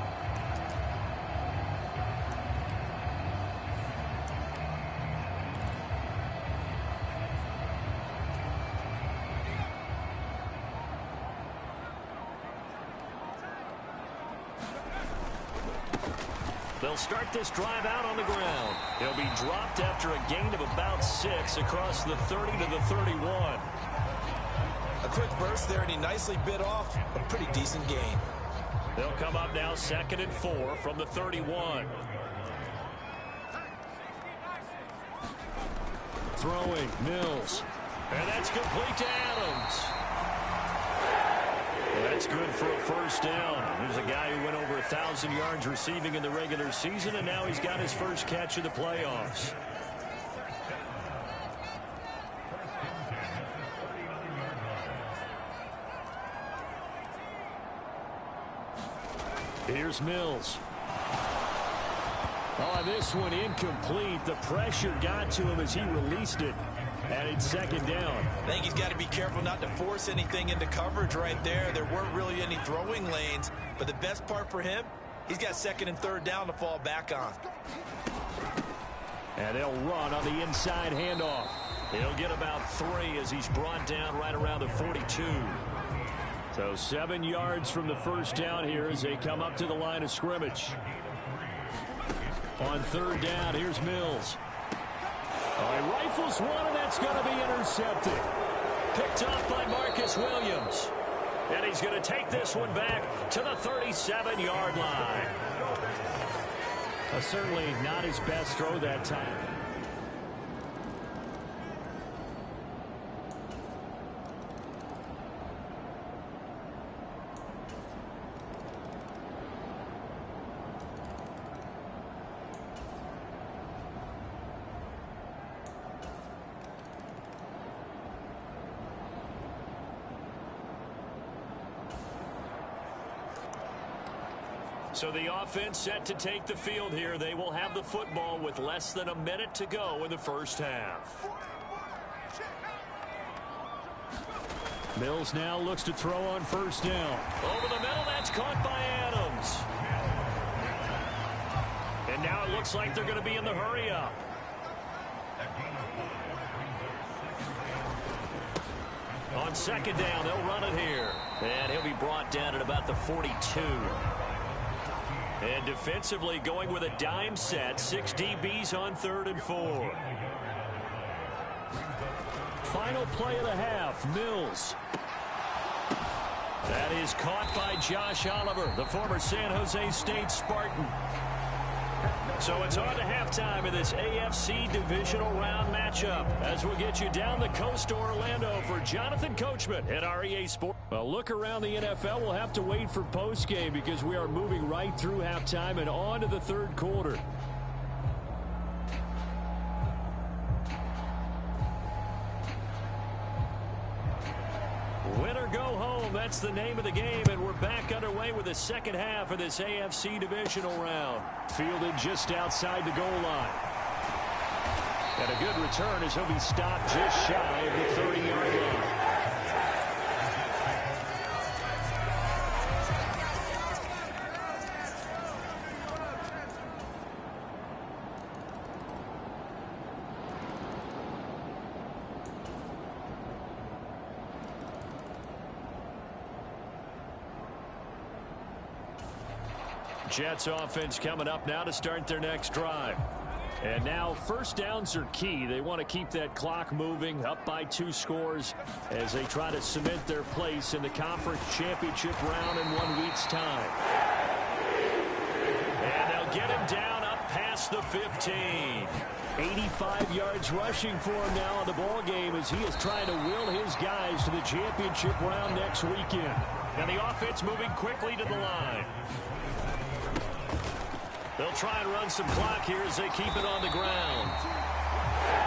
They'll start this drive out on the ground. He'll be dropped after a gain of about 6 across the 30 to the 31. A quick burst there, and he nicely bit off a pretty decent gain. They'll come up now 2nd and 4 from the 31. Throwing, Mills. And that's complete to Adams. That's good for a first down. There's a guy who went over 1,000 yards receiving in the regular season, and now he's got his first catch of the playoffs. Here's Mills. Oh, this one incomplete. The pressure got to him as he released it. And it's 2nd down. I think he's got to be careful not to force anything into coverage right there. There weren't really any throwing lanes, but the best part for him, he's got 2nd and 3rd down to fall back on. And they'll run on the inside handoff. He'll get about 3 as he's brought down right around the 42. So 7 yards from the first down here as they come up to the line of scrimmage. On 3rd down, here's Mills. He rifles one, and that's going to be intercepted. Picked off by Marcus Williams. And he's going to take this one back to the 37-yard line. Certainly not his best throw that time. So the offense set to take the field here. They will have the football with less than a minute to go in the first half. Mills now looks to throw on 1st down. Over the middle, that's caught by Adams. And now it looks like they're going to be in the hurry up. On 2nd down, they'll run it here. And he'll be brought down at about the 42. And defensively going with a dime set. 6 DBs on 3rd and 4. Final play of the half. Mills. That is caught by Josh Oliver, the former San Jose State Spartan. So it's on to halftime of this AFC divisional round matchup as we'll get you down the coast to Orlando for Jonathan Coachman at REA Sports. Well, look around the NFL. We'll have to wait for postgame because we are moving right through halftime and on to the 3rd quarter. Win or go home. that's the name of the game, and we're back underway with the second half of this AFC divisional round. Fielded just outside the goal line. And a good return as he'll be stopped just shy of the 30-yard line. Jets offense coming up now to start their next drive. And now first downs are key. They want to keep that clock moving, up by 2 scores as they try to cement their place in the conference championship round in 1 week's time. And they'll get him down up past the 15. 85 yards rushing for him now in the ball game as he is trying to will his guys to the championship round next weekend. And the offense moving quickly to the line. They'll try and run some clock here as they keep it on the ground.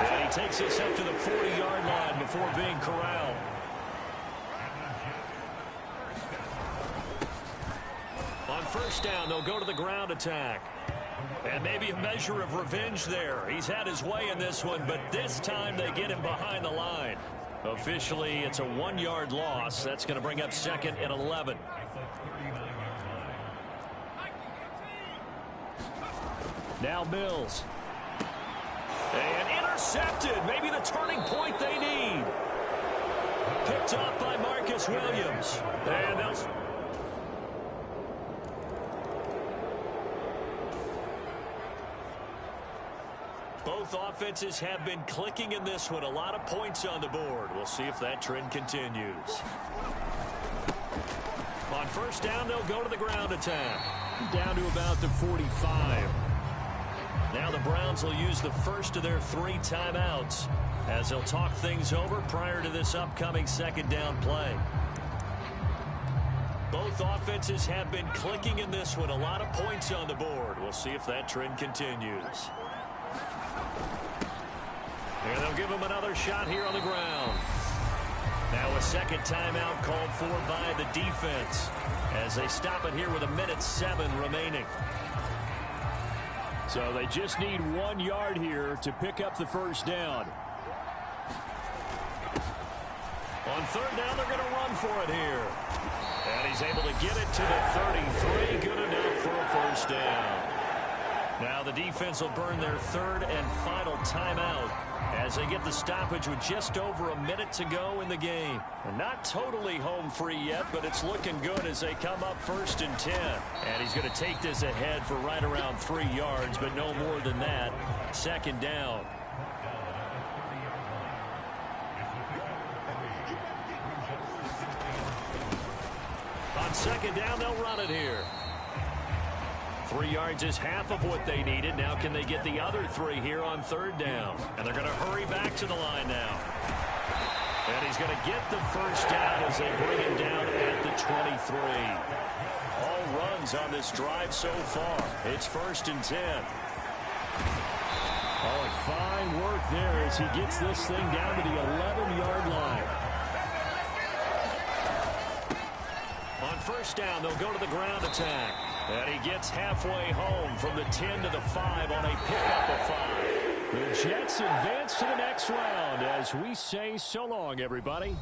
And he takes us up to the 40-yard line before being corralled. On first down, they'll go to the ground attack. And maybe a measure of revenge there. He's had his way in this one, but this time they get him behind the line. Officially, it's a 1-yard loss. That's going to bring up 2nd and 11. Now Mills. And intercepted. Maybe the turning point they need. Picked up by Marcus Williams. And they'll... Both offenses have been clicking in this one. A lot of points on the board. We'll see if that trend continues. On first down, they'll go to the ground attack. Down to about the 45. Now the Browns will use the first of their 3 timeouts as they'll talk things over prior to this upcoming second down play. Both offenses have been clicking in this one. A lot of points on the board. We'll see if that trend continues. And they'll give him another shot here on the ground. Now a second timeout called for by the defense as they stop it here with 1:07 remaining. So they just need 1 yard here to pick up the first down. On third down, they're going to run for it here. And he's able to get it to the 33. Good enough for a first down. Now the defense will burn their 3rd and final timeout as they get the stoppage with just over a minute to go in the game. And not totally home free yet, but it's looking good as they come up 1st and 10. And he's going to take this ahead for right around 3 yards, but no more than that. 2nd down. On 2nd down, they'll run it here. 3 yards is half of what they needed. Now can they get the other 3 here on 3rd down? And they're going to hurry back to the line now. And he's going to get the first down as they bring him down at the 23. All runs on this drive so far. It's 1st and 10. Oh, fine work there as he gets this thing down to the 11-yard line. On first down, they'll go to the ground attack. And he gets halfway home from the 10 to the 5 on a pickup of 5. The Jets advance to the next round as we say so long, everybody.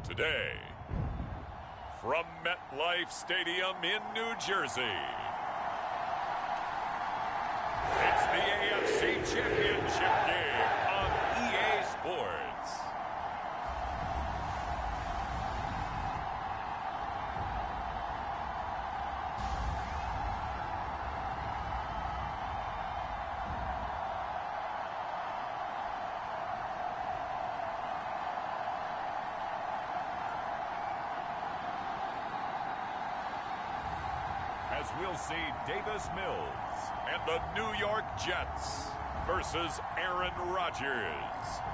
Today, from MetLife Stadium in New Jersey, it's the AFC Championship game on EA Sports. As we'll see Davis Mills and the New York Jets versus Aaron Rodgers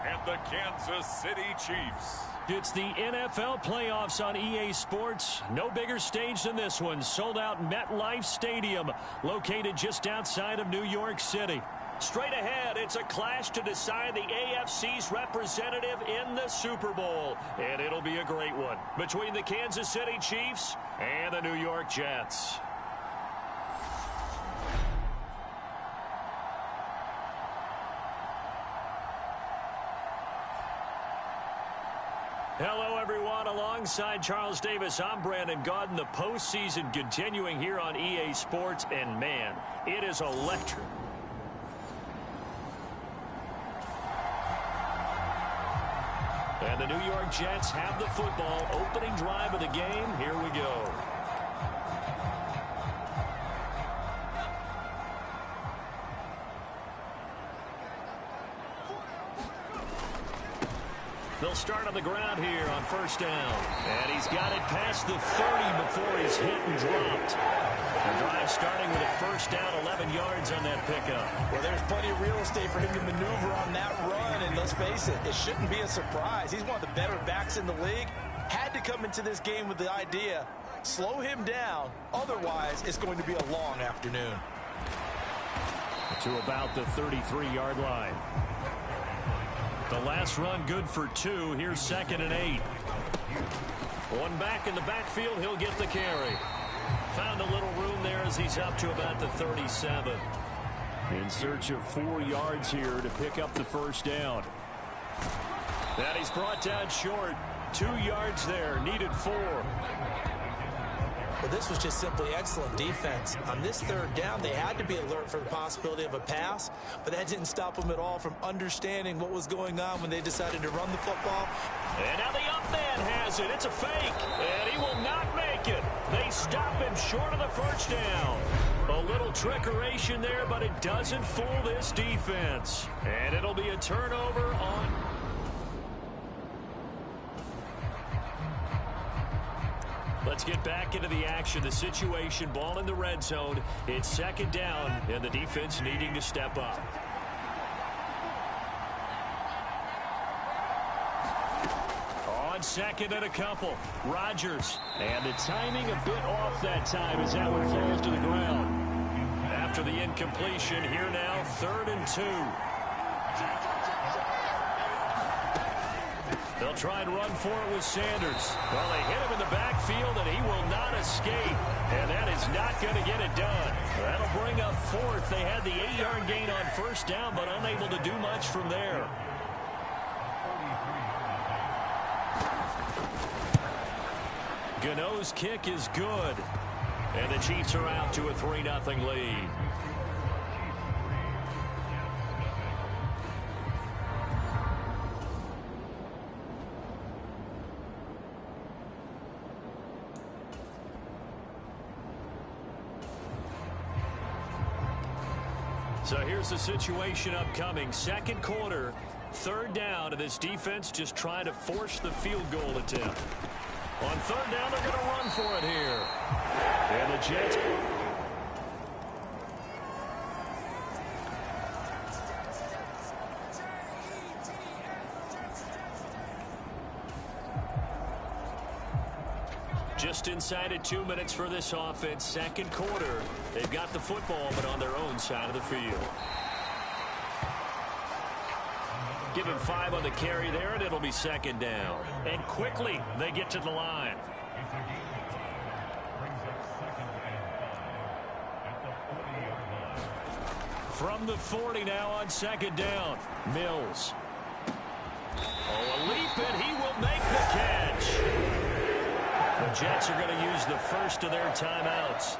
and the Kansas City Chiefs. It's the NFL playoffs on EA Sports. No bigger stage than this one. Sold out MetLife Stadium, located just outside of New York City. Straight ahead, it's a clash to decide the AFC's representative in the Super Bowl. And it'll be a great one between the Kansas City Chiefs and the New York Jets. Hello, everyone. Alongside Charles Davis, I'm Brandon Gaudin. The postseason continuing here on EA Sports, and man, it is electric. And the New York Jets have the football. Opening drive of the game. Here we go. They'll start on the ground here on first down. And he's got it past the 30 before he's hit and dropped. The drive starting with a first down, 11 yards on that pickup. Well, there's plenty of real estate for him to maneuver on that run. And let's face it, it shouldn't be a surprise. He's one of the better backs in the league. Had to come into this game with the idea, slow him down. Otherwise, it's going to be a long afternoon. To about the 33-yard line. The last run good for 2. Here's 2nd and 8. One back in the backfield. He'll get the carry. Found a little room there as he's up to about the 37. In search of 4 yards here to pick up the first down. And he's brought down short. 2 yards there. Needed 4. Well, this was just simply excellent defense. On this 3rd down, they had to be alert for the possibility of a pass, but that didn't stop them at all from understanding what was going on when they decided to run the football. And now the up man has it. It's a fake, and he will not make it. They stop him short of the first down. A little trickeration there, but it doesn't fool this defense. And it'll be a turnover on... Let's get back into the action. The situation, ball in the red zone. It's 2nd down, and the defense needing to step up. On 2nd and a couple, Rodgers. And the timing a bit off that time as that one falls to the ground. After the incompletion, here now, 3rd and 2. They'll try and run for it with Sanders. Well, they hit him in the backfield, and he will not escape. And that is not going to get it done. That'll bring up 4th. They had the 8-yard gain on first down, but unable to do much from there. Gano's kick is good. And the Chiefs are out to a 3-0 lead. So here's the situation upcoming. 2nd quarter, 3rd down, and this defense just trying to force the field goal attempt. On 3rd down, they're going to run for it here. And the Jets... Just inside of 2 minutes for this offense. 2nd quarter. They've got the football, but on their own side of the field. Give him 5 on the carry there, and it'll be 2nd down. And quickly, they get to the line. From the 40 now on 2nd down. Mills. Oh, a leap, and he will make the catch. The Jets are going to use the first of their timeouts,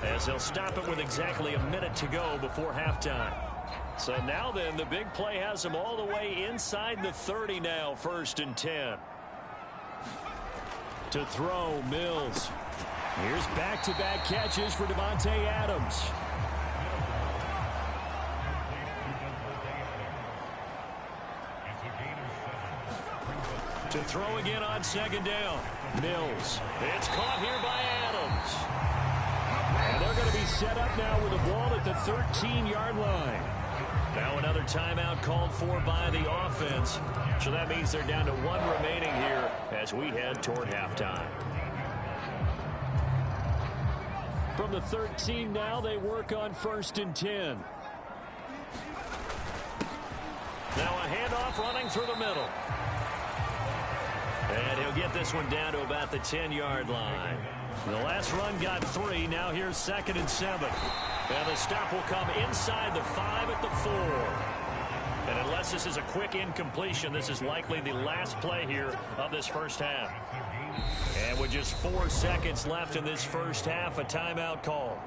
as they'll stop it with exactly a minute to go before halftime. So now then, the big play has them all the way inside the 30 now, 1st and 10. To throw, Mills. Here's back-to-back catches for Davante Adams. To throw again on 2nd down. Mills. It's caught here by Adams. And they're going to be set up now with the ball at the 13-yard line. Now another timeout called for by the offense. So that means they're down to 1 remaining here as we head toward halftime. From the 13 now, they work on 1st and 10. Now a handoff running through the middle. And he'll get this one down to about the 10-yard line. The last run got 3. Now here's 2nd and 7. And the stop will come inside the 5 at the 4. And unless this is a quick incompletion, this is likely the last play here of this first half. And with just 4 seconds left in this first half, a timeout call.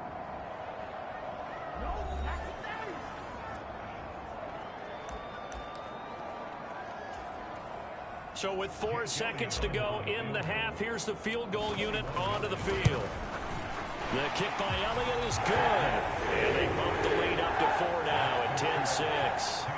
So with 4 seconds to go in the half, here's the field goal unit onto the field. The kick by Elliott is good. And they bump the lead up to 4 now at 10-6.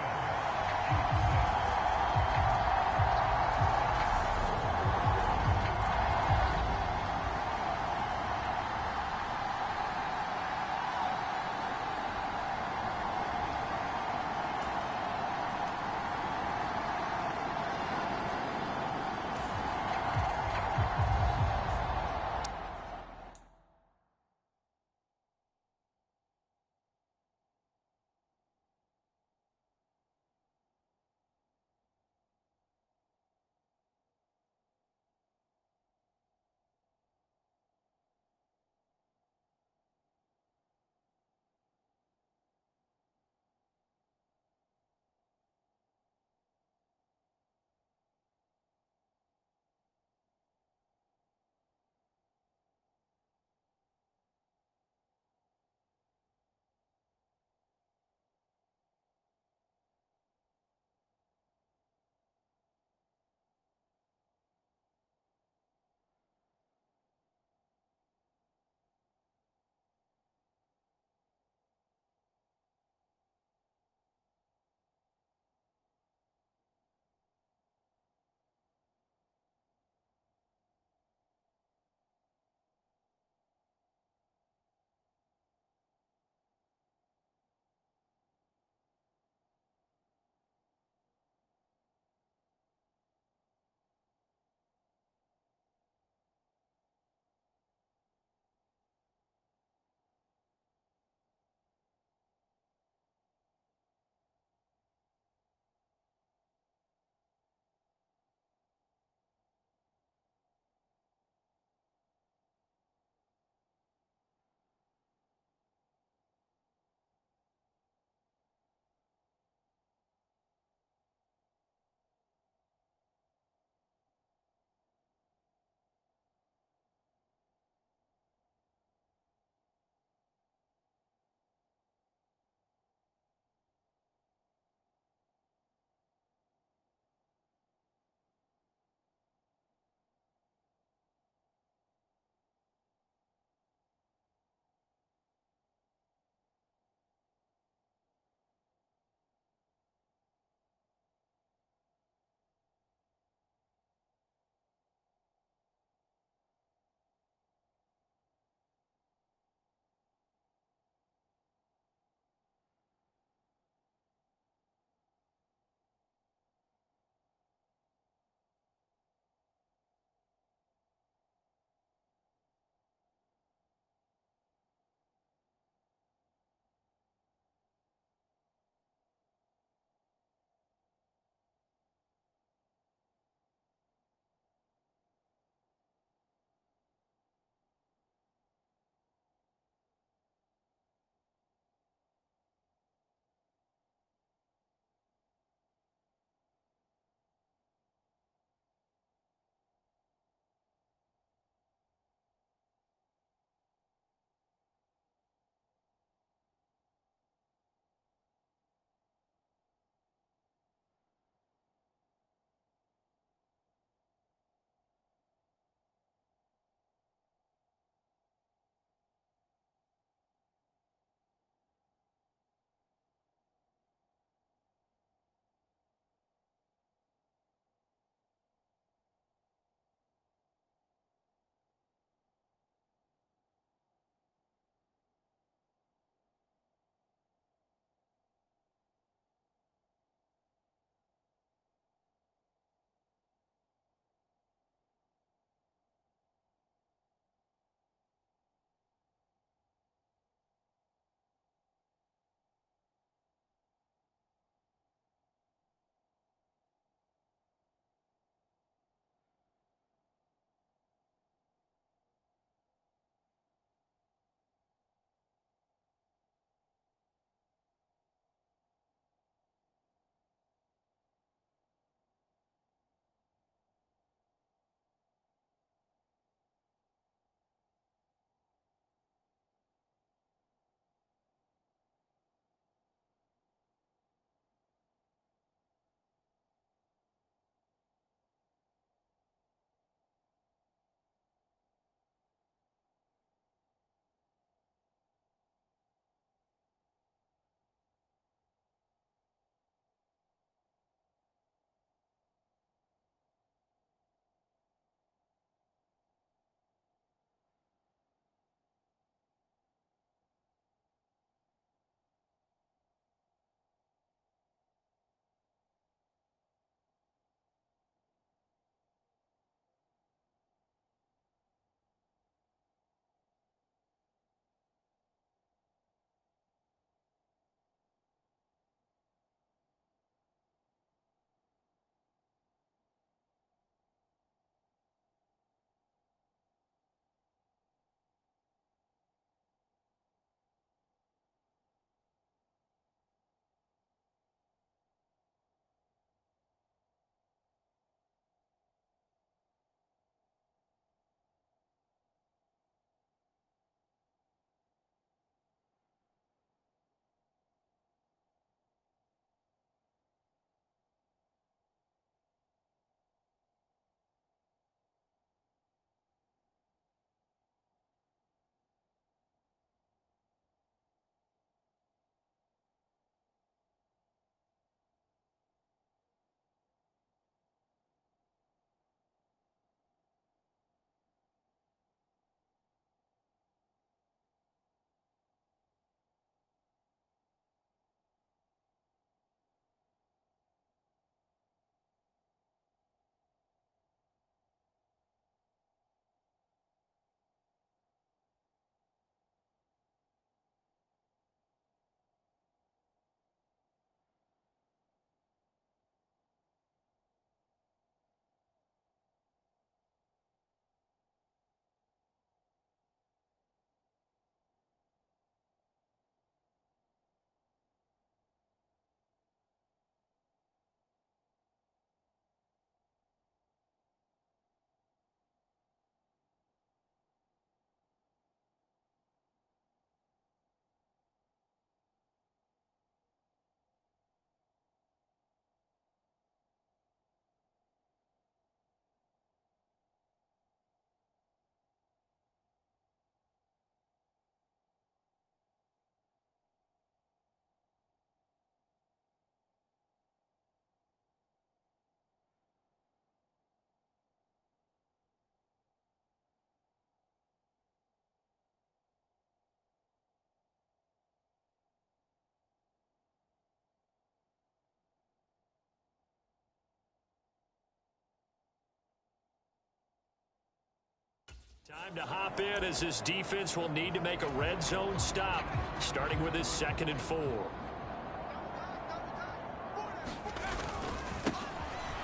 Time to hop in as this defense will need to make a red zone stop, starting with his 2nd and 4.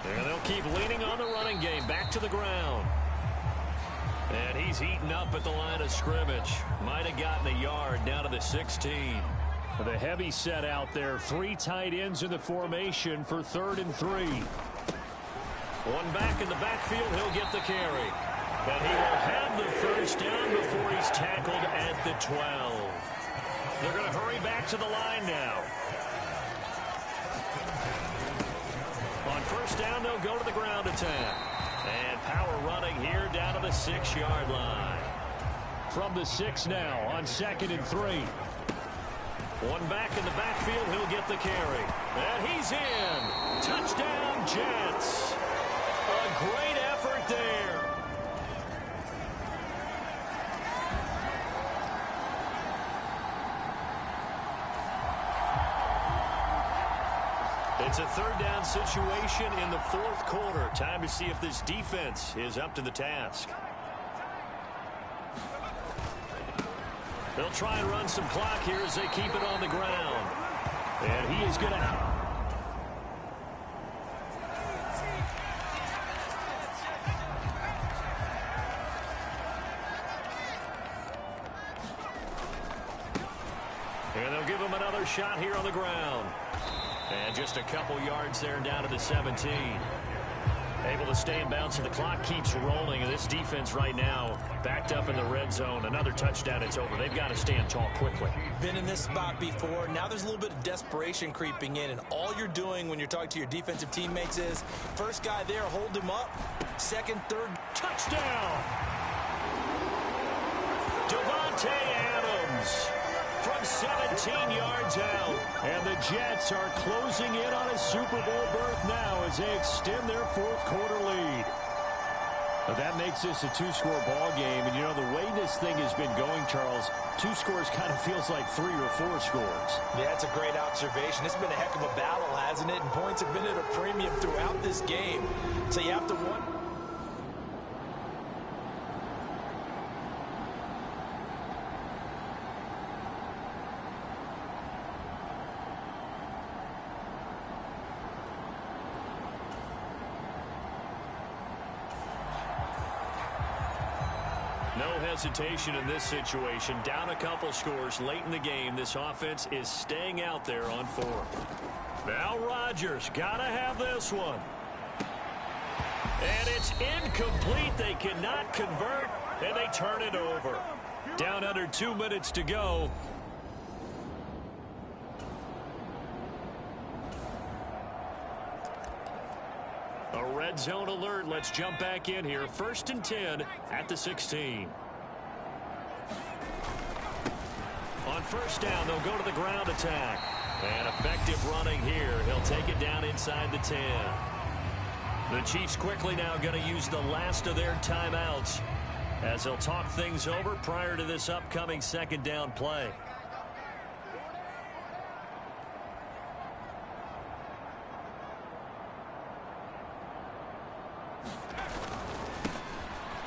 And they'll keep leaning on the running game, back to the ground. And he's eaten up at the line of scrimmage. Might have gotten a yard down to the 16. The heavy set out there, 3 tight ends in the formation for 3rd and 3. One back in the backfield, he'll get the carry. But he will have the first down before he's tackled at the 12. They're going to hurry back to the line now. On first down, they'll go to the ground attack. And power running here down to the 6-yard line. From the 6 now on 2nd and 3. One back in the backfield, he'll get the carry. And he's in. Touchdown, Jets. A great effort there. It's a 3rd down situation in the 4th quarter. Time to see if this defense is up to the task. They'll try and run some clock here as they keep it on the ground. And he is going to... And they'll give him another shot here on the ground. And just a couple yards there down to the 17. Able to stay in bounds, so the clock keeps rolling. And this defense right now backed up in the red zone. Another touchdown, it's over. They've got to stand tall quickly. Been in this spot before. Now there's a little bit of desperation creeping in. And all you're doing when you're talking to your defensive teammates is, first guy there, hold him up. 2nd, 3rd, touchdown! Davante Adams from 17 yards out. And the Jets are closing in on a Super Bowl berth now as they extend their 4th quarter lead. But that makes this a 2-score ball game. And, you know, the way this thing has been going, Charles, 2 scores kind of feels like 3 or 4 scores. Yeah, that's a great observation. It's been a heck of a battle, hasn't it? And points have been at a premium throughout this game. So you have to wonder. No hesitation in this situation. Down a couple scores late in the game. This offense is staying out there on 4th. Now Rodgers got to have this one. And it's incomplete. They cannot convert, and they turn it over. Down under 2 minutes to go. A red zone alert. Let's jump back in here. 1st and 10 at the 16. On first down, they'll go to the ground attack. And effective running here. He'll take it down inside the 10. The Chiefs quickly now going to use the last of their timeouts as they'll talk things over prior to this upcoming 2nd down play.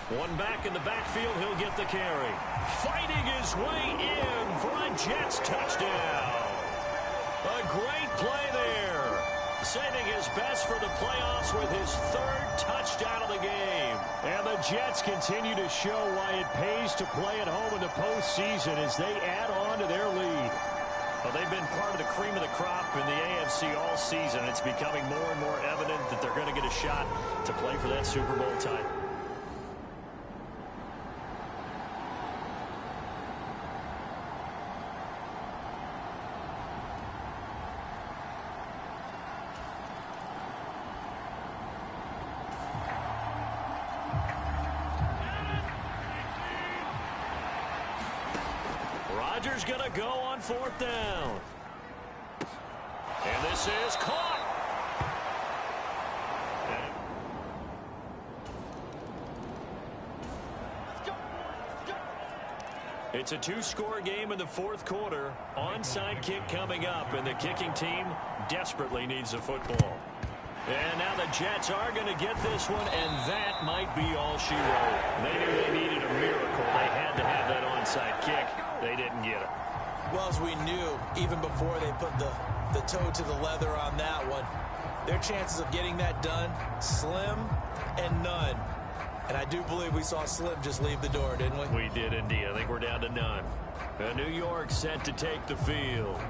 One back in the backfield, he'll get the carry. Fighting his way in for a Jets touchdown. A great play there. Saving his best for the playoffs with his 3rd touchdown of the game. And the Jets continue to show why it pays to play at home in the postseason as they add on to their lead. Well, they've been part of the cream of the crop in the AFC all season. It's becoming more and more evident that they're going to get a shot to play for that Super Bowl title. Rodgers going to go on 4th down. And this is caught. It's a 2-score game in the 4th quarter. Onside kick coming up, and the kicking team desperately needs a football. And now the Jets are going to get this one, and that might be all she wrote. They knew they needed a miracle. They had to have that onside kick. They didn't get it. Well, as we knew, even before they put the toe to the leather on that one, their chances of getting that done, slim and none. And I do believe we saw Slim just leave the door, didn't we? We did indeed. I think we're down to none. New York set to take the field.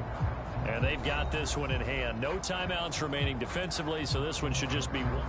And they've got this one in hand. No timeouts remaining defensively, so this one should just be one.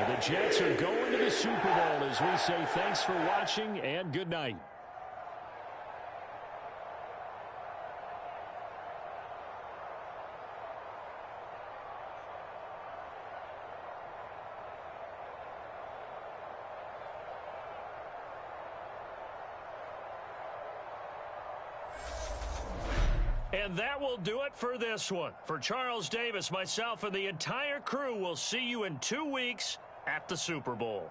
The Jets are going to the Super Bowl as we say thanks for watching and good night. And that will do it for this one. For Charles Davis, myself, and the entire crew, we'll see you in 2 weeks at the Super Bowl.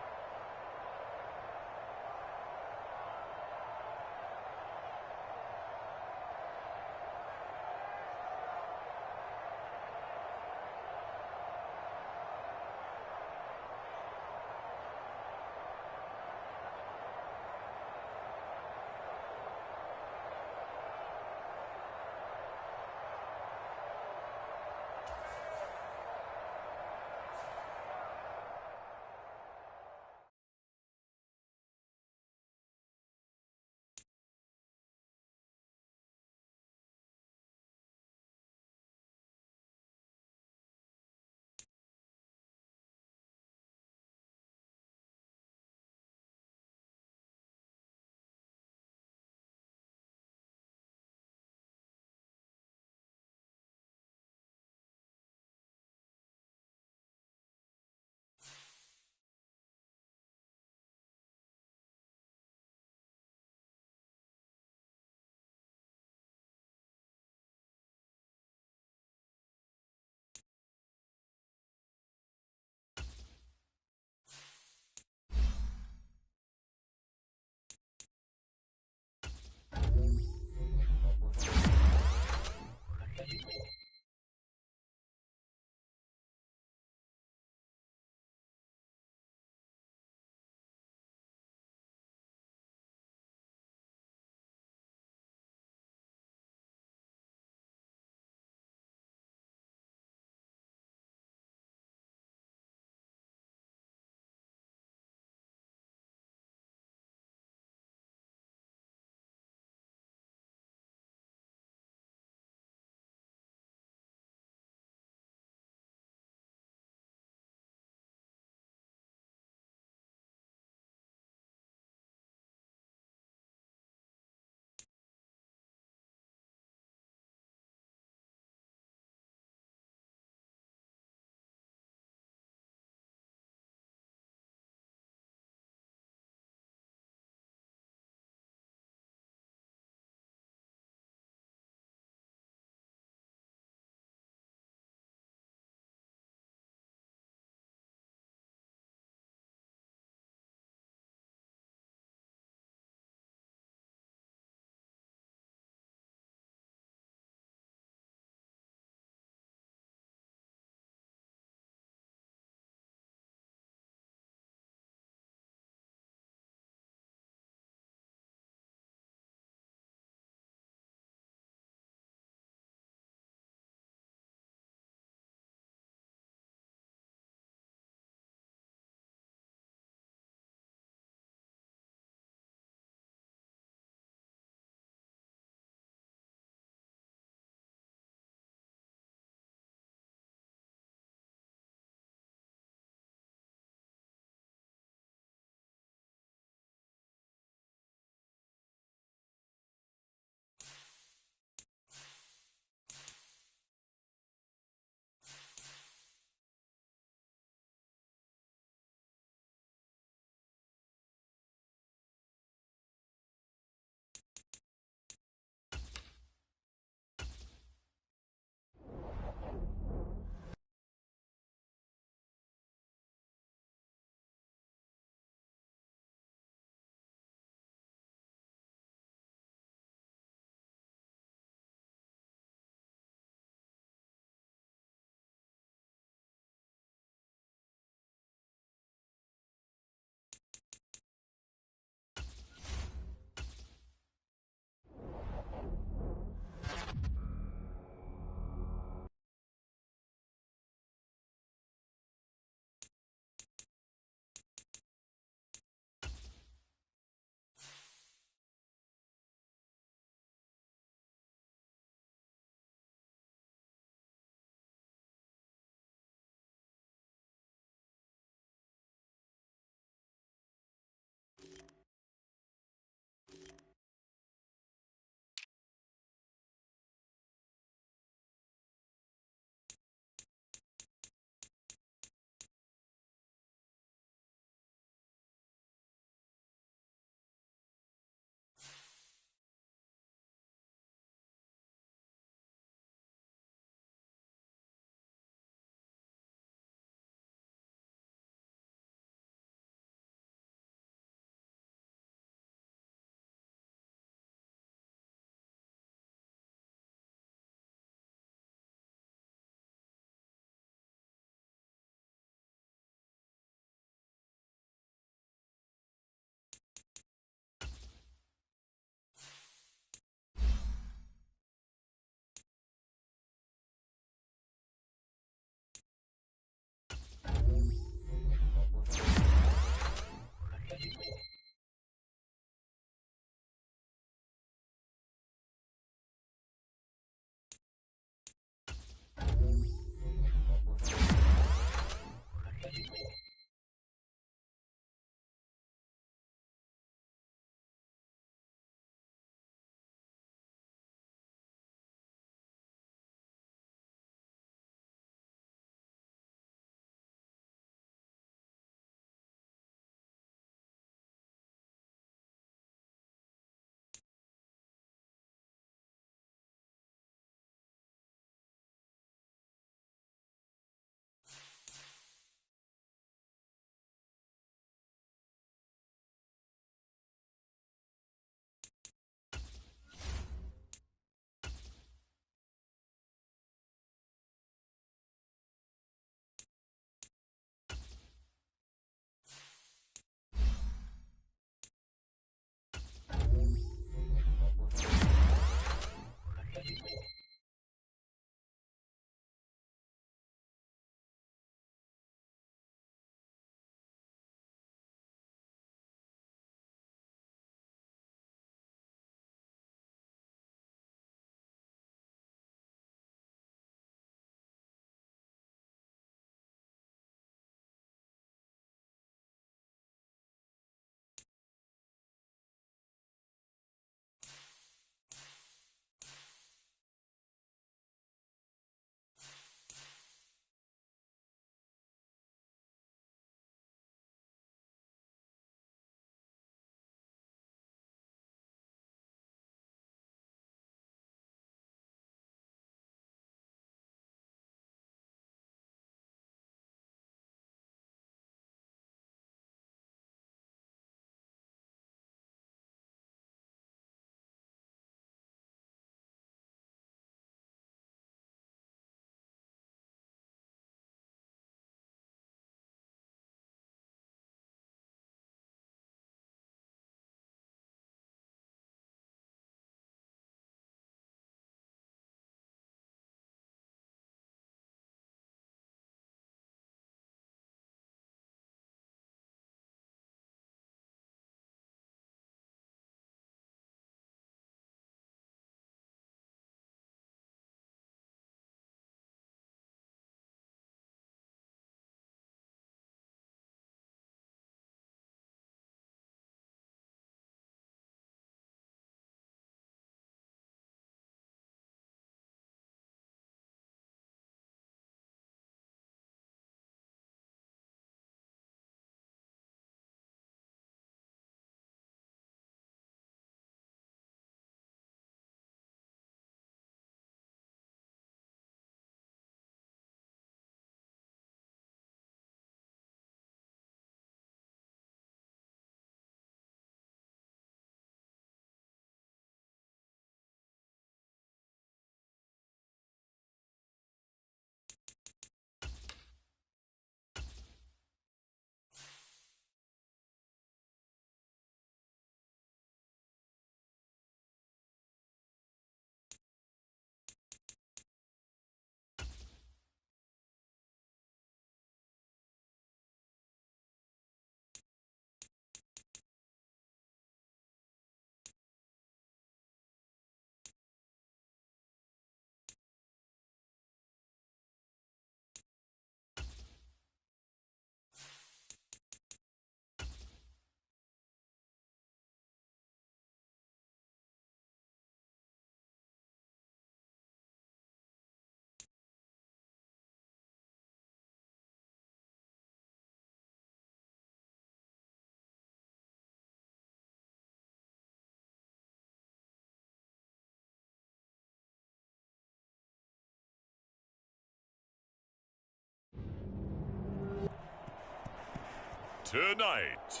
Tonight,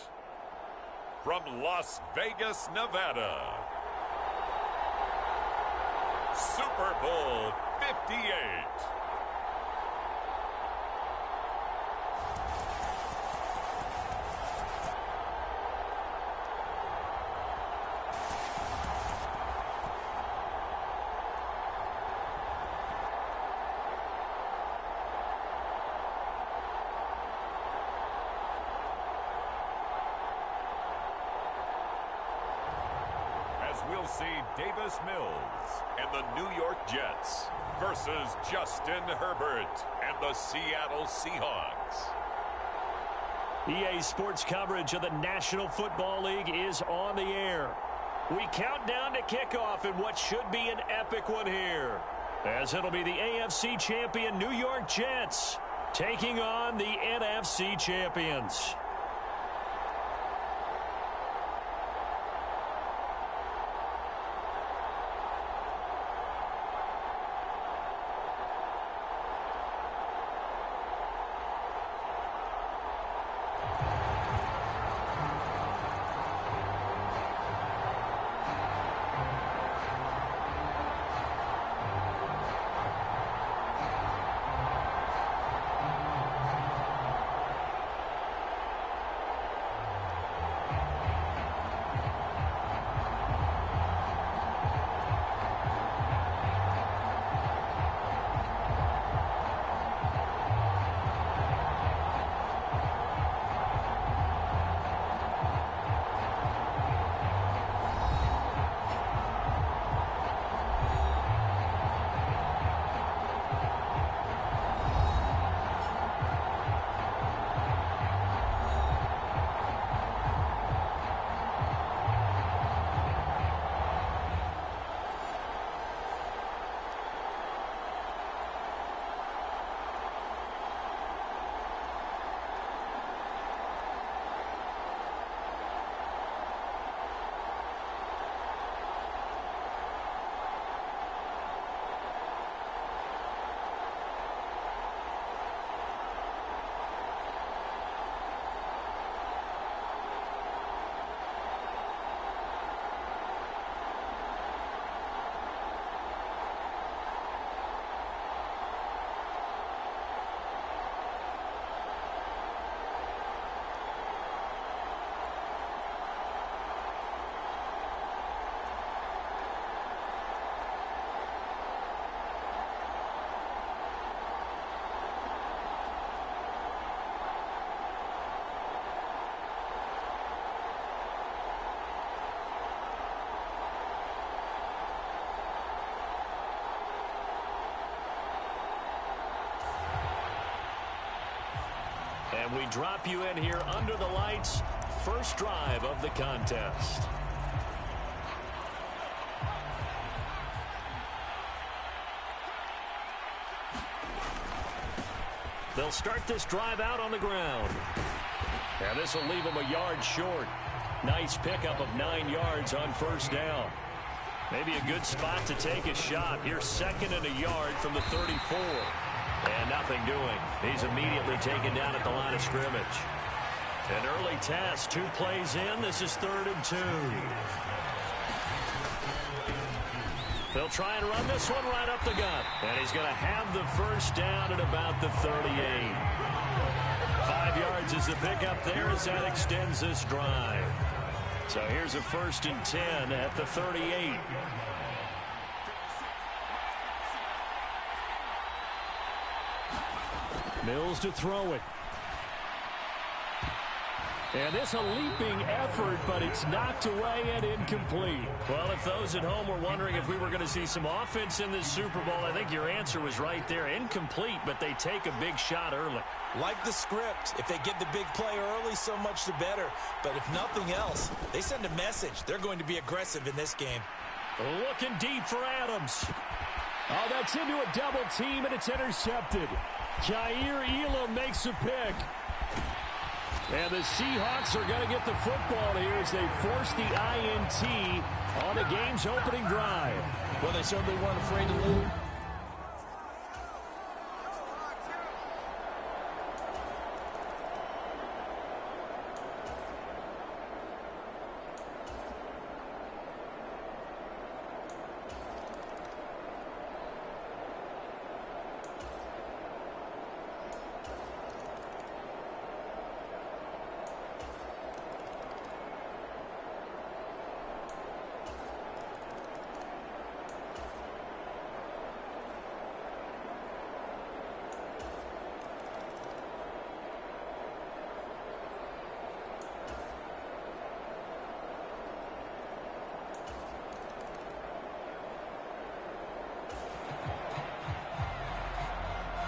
from Las Vegas, Nevada, Super Bowl 58. We'll see Davis Mills and the New York Jets versus Justin Herbert and the Seattle Seahawks. EA Sports coverage of the National Football League is on the air. We count down to kickoff in what should be an epic one here, as it'll be the AFC champion New York Jets taking on the NFC champions. And we drop you in here under the lights. First drive of the contest. They'll start this drive out on the ground. And this will leave them a yard short. Nice pickup of 9 yards on first down. Maybe a good spot to take a shot. Here's second and a yard from the 34. And nothing doing. He's immediately taken down at the line of scrimmage. An early test. 2 plays in. This is 3rd and 2. They'll try and run this one right up the gut. And he's going to have the first down at about the 38. 5 yards is the pickup there as that extends this drive. So here's a 1st and 10 at the 38. Mills to throw it. And this a leaping effort, but it's knocked away and incomplete. Well, if those at home were wondering if we were going to see some offense in this Super Bowl, I think your answer was right there. Incomplete, but they take a big shot early. Like the script. If they get the big play early, so much the better. But if nothing else, they send a message. They're going to be aggressive in this game. Looking deep for Adams. Oh, that's into a double team, and it's intercepted. Kaiir Elam makes a pick. And the Seahawks are going to get the football here as they force the INT on the game's opening drive. Well, they certainly weren't afraid to lose.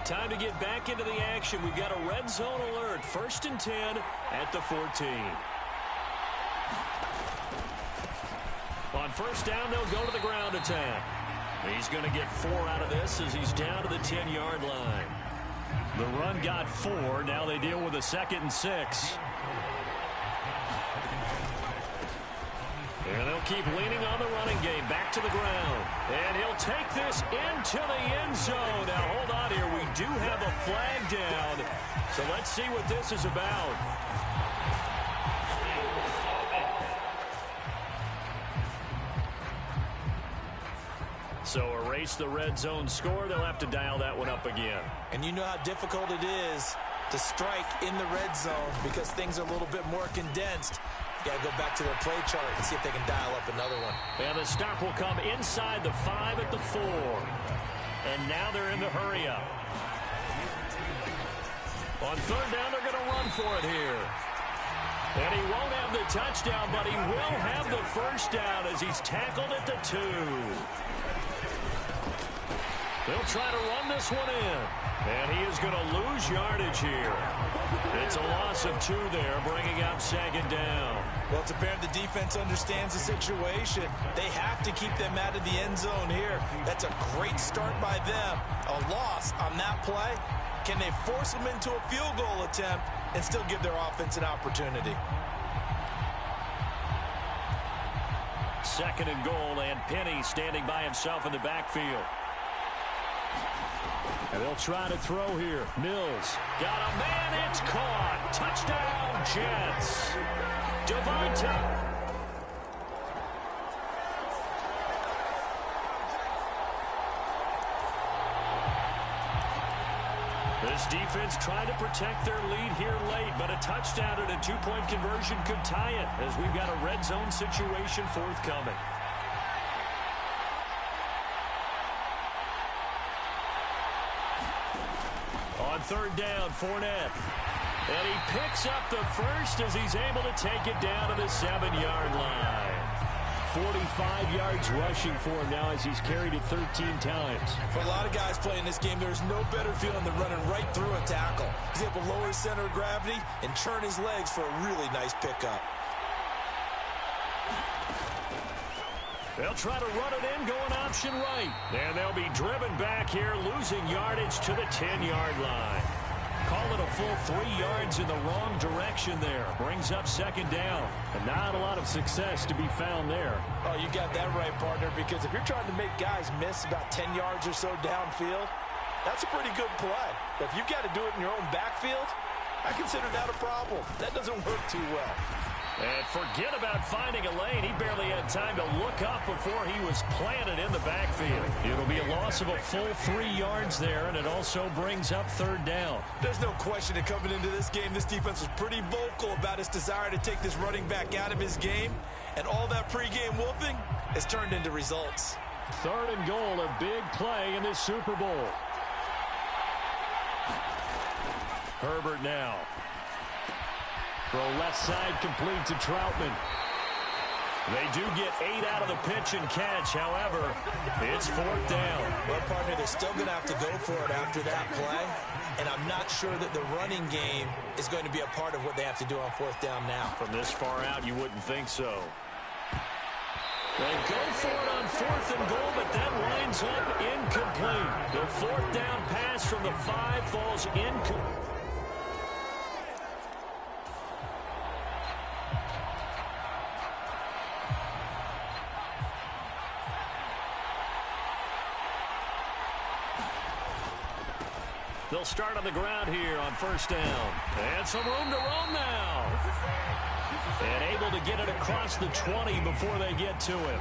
Time to get back into the action. We've got a red zone alert. 1st and 10 at the 14. On 1st down, they'll go to the ground attack. He's going to get 4 out of this as he's down to the 10-yard line. The run got 4. Now they deal with a 2nd and 6. And they'll keep leaning on the running game. Back to the ground. And he'll take this into the end zone. Now, hold on here. We do have a flag down. So let's see what this is about. So erase the red zone score. They'll have to dial that one up again. And you know how difficult it is to strike in the red zone because things are a little bit more condensed. Got to go back to their play chart and see if they can dial up another one. And the stop will come inside the 5 at the 4. And now they're in the hurry up. On 3rd down, they're going to run for it here. And he won't have the touchdown, but he will have the 1st down as he's tackled at the 2. They'll try to run this one in. And he is going to lose yardage here. It's a loss of 2 there, bringing up 2nd down. Well, it's apparent the defense understands the situation. They have to keep them out of the end zone here. That's a great start by them. A loss on that play. Can they force them into a field goal attempt and still give their offense an opportunity? 2nd and goal, and Penny standing by himself in the backfield. And they'll try to throw here. Mills got a man. It's caught. Touchdown, Jets. Devontae. This defense trying to protect their lead here late, but a touchdown and a 2-point conversion could tie it as we've got a red zone situation forthcoming. On 3rd down, Fournette. And he picks up the 1st as he's able to take it down to the 7-yard line. 45 yards rushing for him now as he's carried it 13 times. For a lot of guys playing this game, there's no better feeling than running right through a tackle. He's able to lower his center of gravity and turn his legs for a really nice pickup. They'll try to run it in, going option right. And they'll be driven back here, losing yardage to the 10-yard line. Call it a full 3 yards in the wrong direction there. Brings up 2nd down. And not a lot of success to be found there. Oh, you got that right, partner, because if you're trying to make guys miss about 10 yards or so downfield, that's a pretty good play. But if you've got to do it in your own backfield, I consider that a problem. That doesn't work too well. And forget about finding a lane. He barely had time to look up before he was planted in the backfield. It'll be a loss of a full 3 yards there, and it also brings up 3rd down. There's no question that coming into this game, this defense was pretty vocal about its desire to take this running back out of his game, and all that pregame wolfing has turned into results. 3rd and goal, a big play in this Super Bowl. Herbert now. Throw left side complete to Troutman. They do get 8 out of the pitch and catch. However, it's 4th down. Well, partner, they're still going to have to go for it after that play. And I'm not sure that the running game is going to be a part of what they have to do on 4th down now. From this far out, you wouldn't think so. They go for it on 4th and goal, but that winds up incomplete. The 4th down pass from the 5 falls incomplete. They'll start on the ground here on 1st down. And some room to roam now. And able to get it across the 20 before they get to it.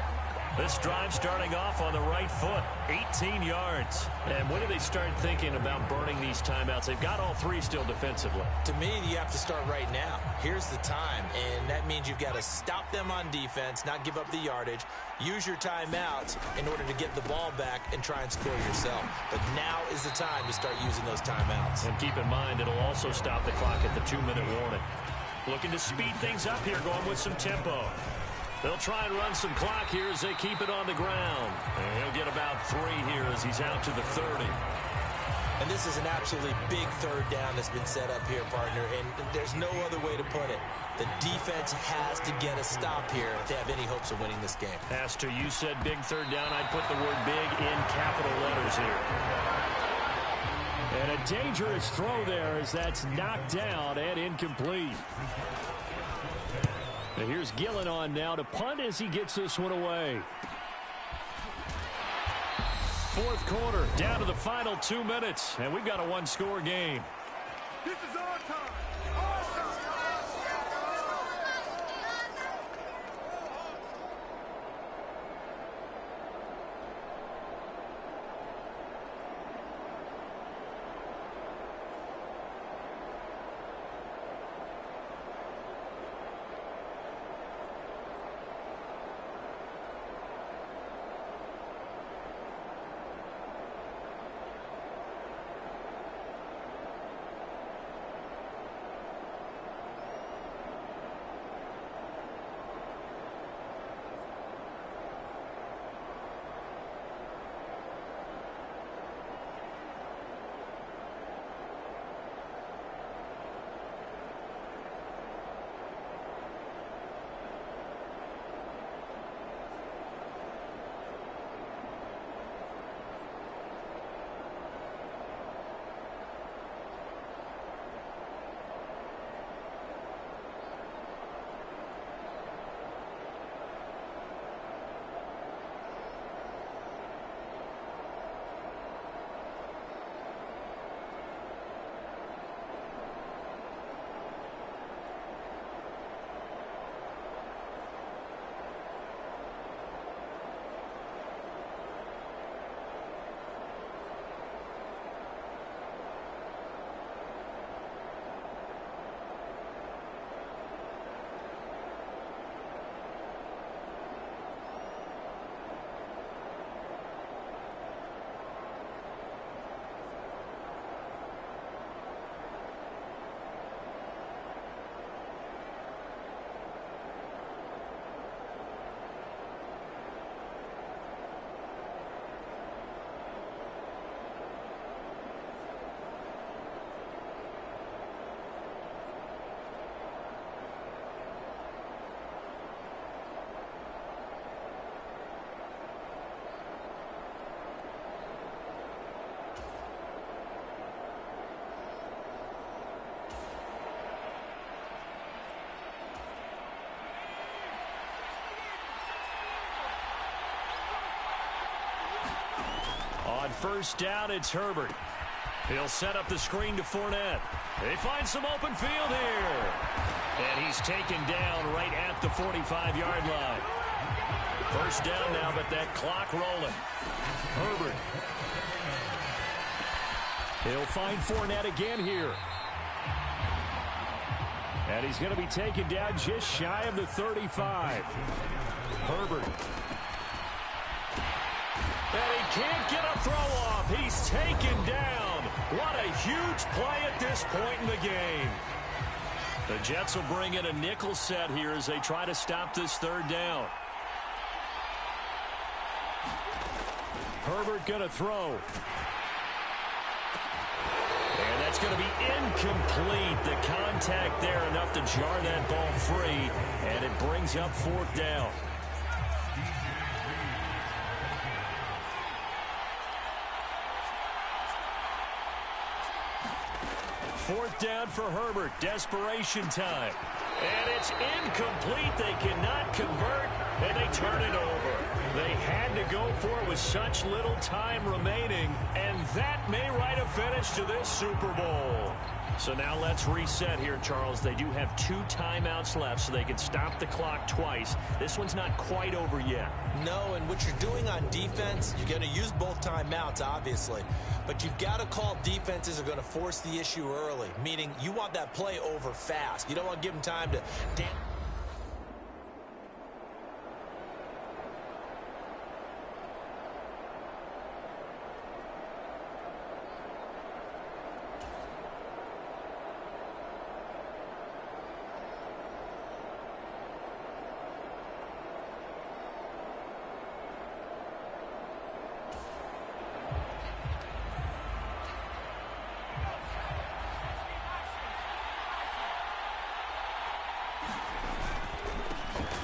This drive starting off on the right foot, 18 yards. And when do they start thinking about burning these timeouts? They've got all 3 still defensively. To me, you have to start right now. Here's the time, and that means you've got to stop them on defense, not give up the yardage, use your timeouts in order to get the ball back and try and score yourself. But now is the time to start using those timeouts. And keep in mind, it'll also stop the clock at the 2-minute warning. Looking to speed things up here, going with some tempo. They'll try and run some clock here as they keep it on the ground. And he'll get about 3 here as he's out to the 30. And this is an absolutely big third down that's been set up here, partner, and there's no other way to put it. The defense has to get a stop here if they have any hopes of winning this game. Pastor, you said big third down. I'd put the word big in capital letters here. And a dangerous throw there as that's knocked down and incomplete. And here's Gillen on now to punt as he gets this one away. Fourth quarter, down to the final 2 minutes, and we've got a one-score game. This is our time. On first down, it's Herbert. He'll set up the screen to Fournette. They find some open field here. And he's taken down right at the 45-yard line. First down now, but that clock rolling. Herbert. He'll find Fournette again here. And he's going to be taken down just shy of the 35. Herbert. And he can't get a throw off. He's taken down. What a huge play at this point in the game. The Jets will bring in a nickel set here as they try to stop this third down. Herbert going to throw. And that's going to be incomplete. The contact there enough to jar that ball free. And it brings up fourth down. Fourth down for Herbert. Desperation time. And it's incomplete. They cannot convert, and they turn it over. They had to go for it with such little time remaining, and that may write a finish to this Super Bowl. So now let's reset here, Charles. They do have 2 timeouts left, so they can stop the clock twice. This one's not quite over yet. No, and what you're doing on defense, you're going to use both timeouts, obviously. But you've got to call defenses are going to force the issue early, meaning you want that play over fast. You don't want to give them time to dance.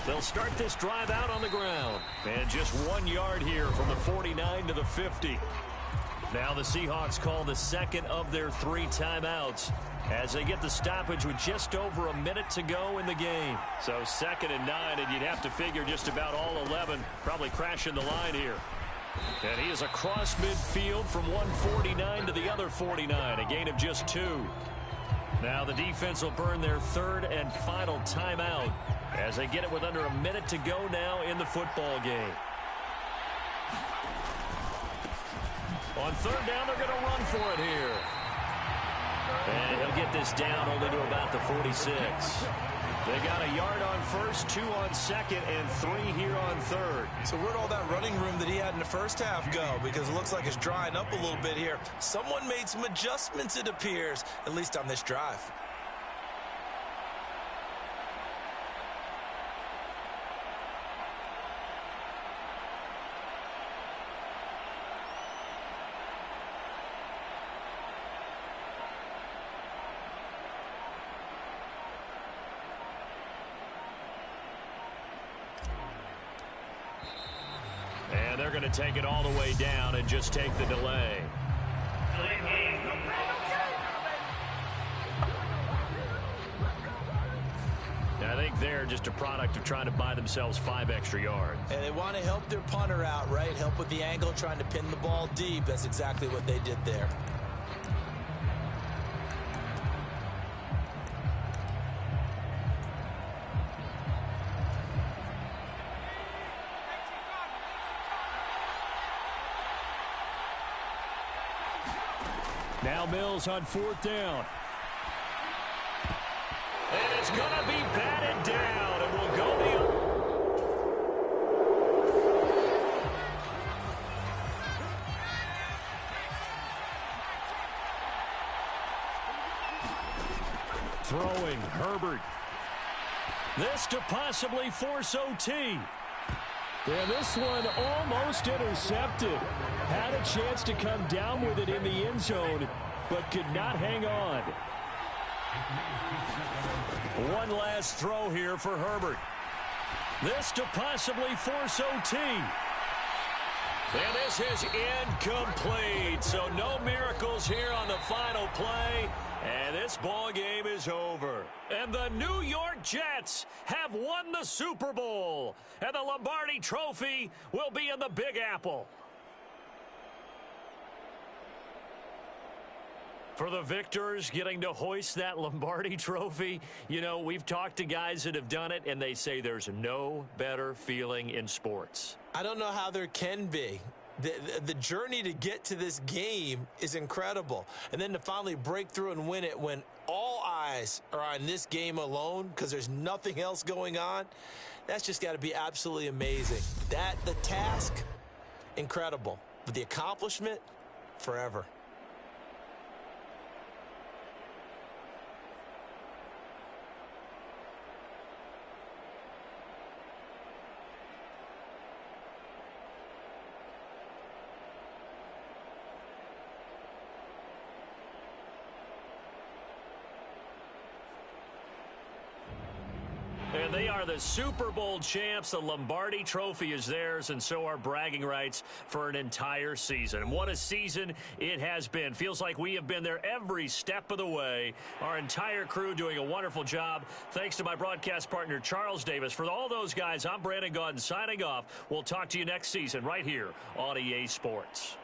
They'll start this drive out on the ground. And just 1 yard here from the 49 to the 50. Now the Seahawks call the second of their 3 timeouts as they get the stoppage with just over a minute to go in the game. So 2nd and 9, and you'd have to figure just about all 11 probably crashing the line here. And he is across midfield from one 49 to the other 49, a gain of just 2. Now the defense will burn their 3rd and final timeout as they get it with under a minute to go now in the football game. On 3rd down, they're going to run for it here. And he'll get this down only to about the 46. They got a yard on 1st, 2 on 2nd, and 3 here on 3rd. So where'd all that running room that he had in the first half go? Because it looks like it's drying up a little bit here. Someone made some adjustments, it appears, at least on this drive. They're going to take it all the way down and just take the delay. I think they're just a product of trying to buy themselves 5 extra yards. And they want to help their punter out, right? Help with the angle, trying to pin the ball deep. That's exactly what they did there. Now Mills on 4th down. And it's going to be batted down, and will go the... Throwing, Herbert. This to possibly force OT. Yeah, this one almost intercepted. Had a chance to come down with it in the end zone, but could not hang on. One last throw here for Herbert. This to possibly force OT. And this is incomplete. So no miracles here on the final play. And this ball game is over. And the New York Jets have won the Super Bowl. And the Lombardi Trophy will be in the Big Apple. For the victors getting to hoist that Lombardi Trophy, you know, we've talked to guys that have done it, and they say there's no better feeling in sports. I don't know how there can be. The journey to get to this game is incredible. And then to finally break through and win it when all eyes are on this game alone because there's nothing else going on, that's just got to be absolutely amazing. The task, incredible. But the accomplishment, forever. And they are the Super Bowl champs. The Lombardi Trophy is theirs, and so are bragging rights for an entire season. And what a season it has been. Feels like we have been there every step of the way. Our entire crew doing a wonderful job. Thanks to my broadcast partner, Charles Davis. For all those guys, I'm Brandon Gaudin signing off. We'll talk to you next season right here on EA Sports.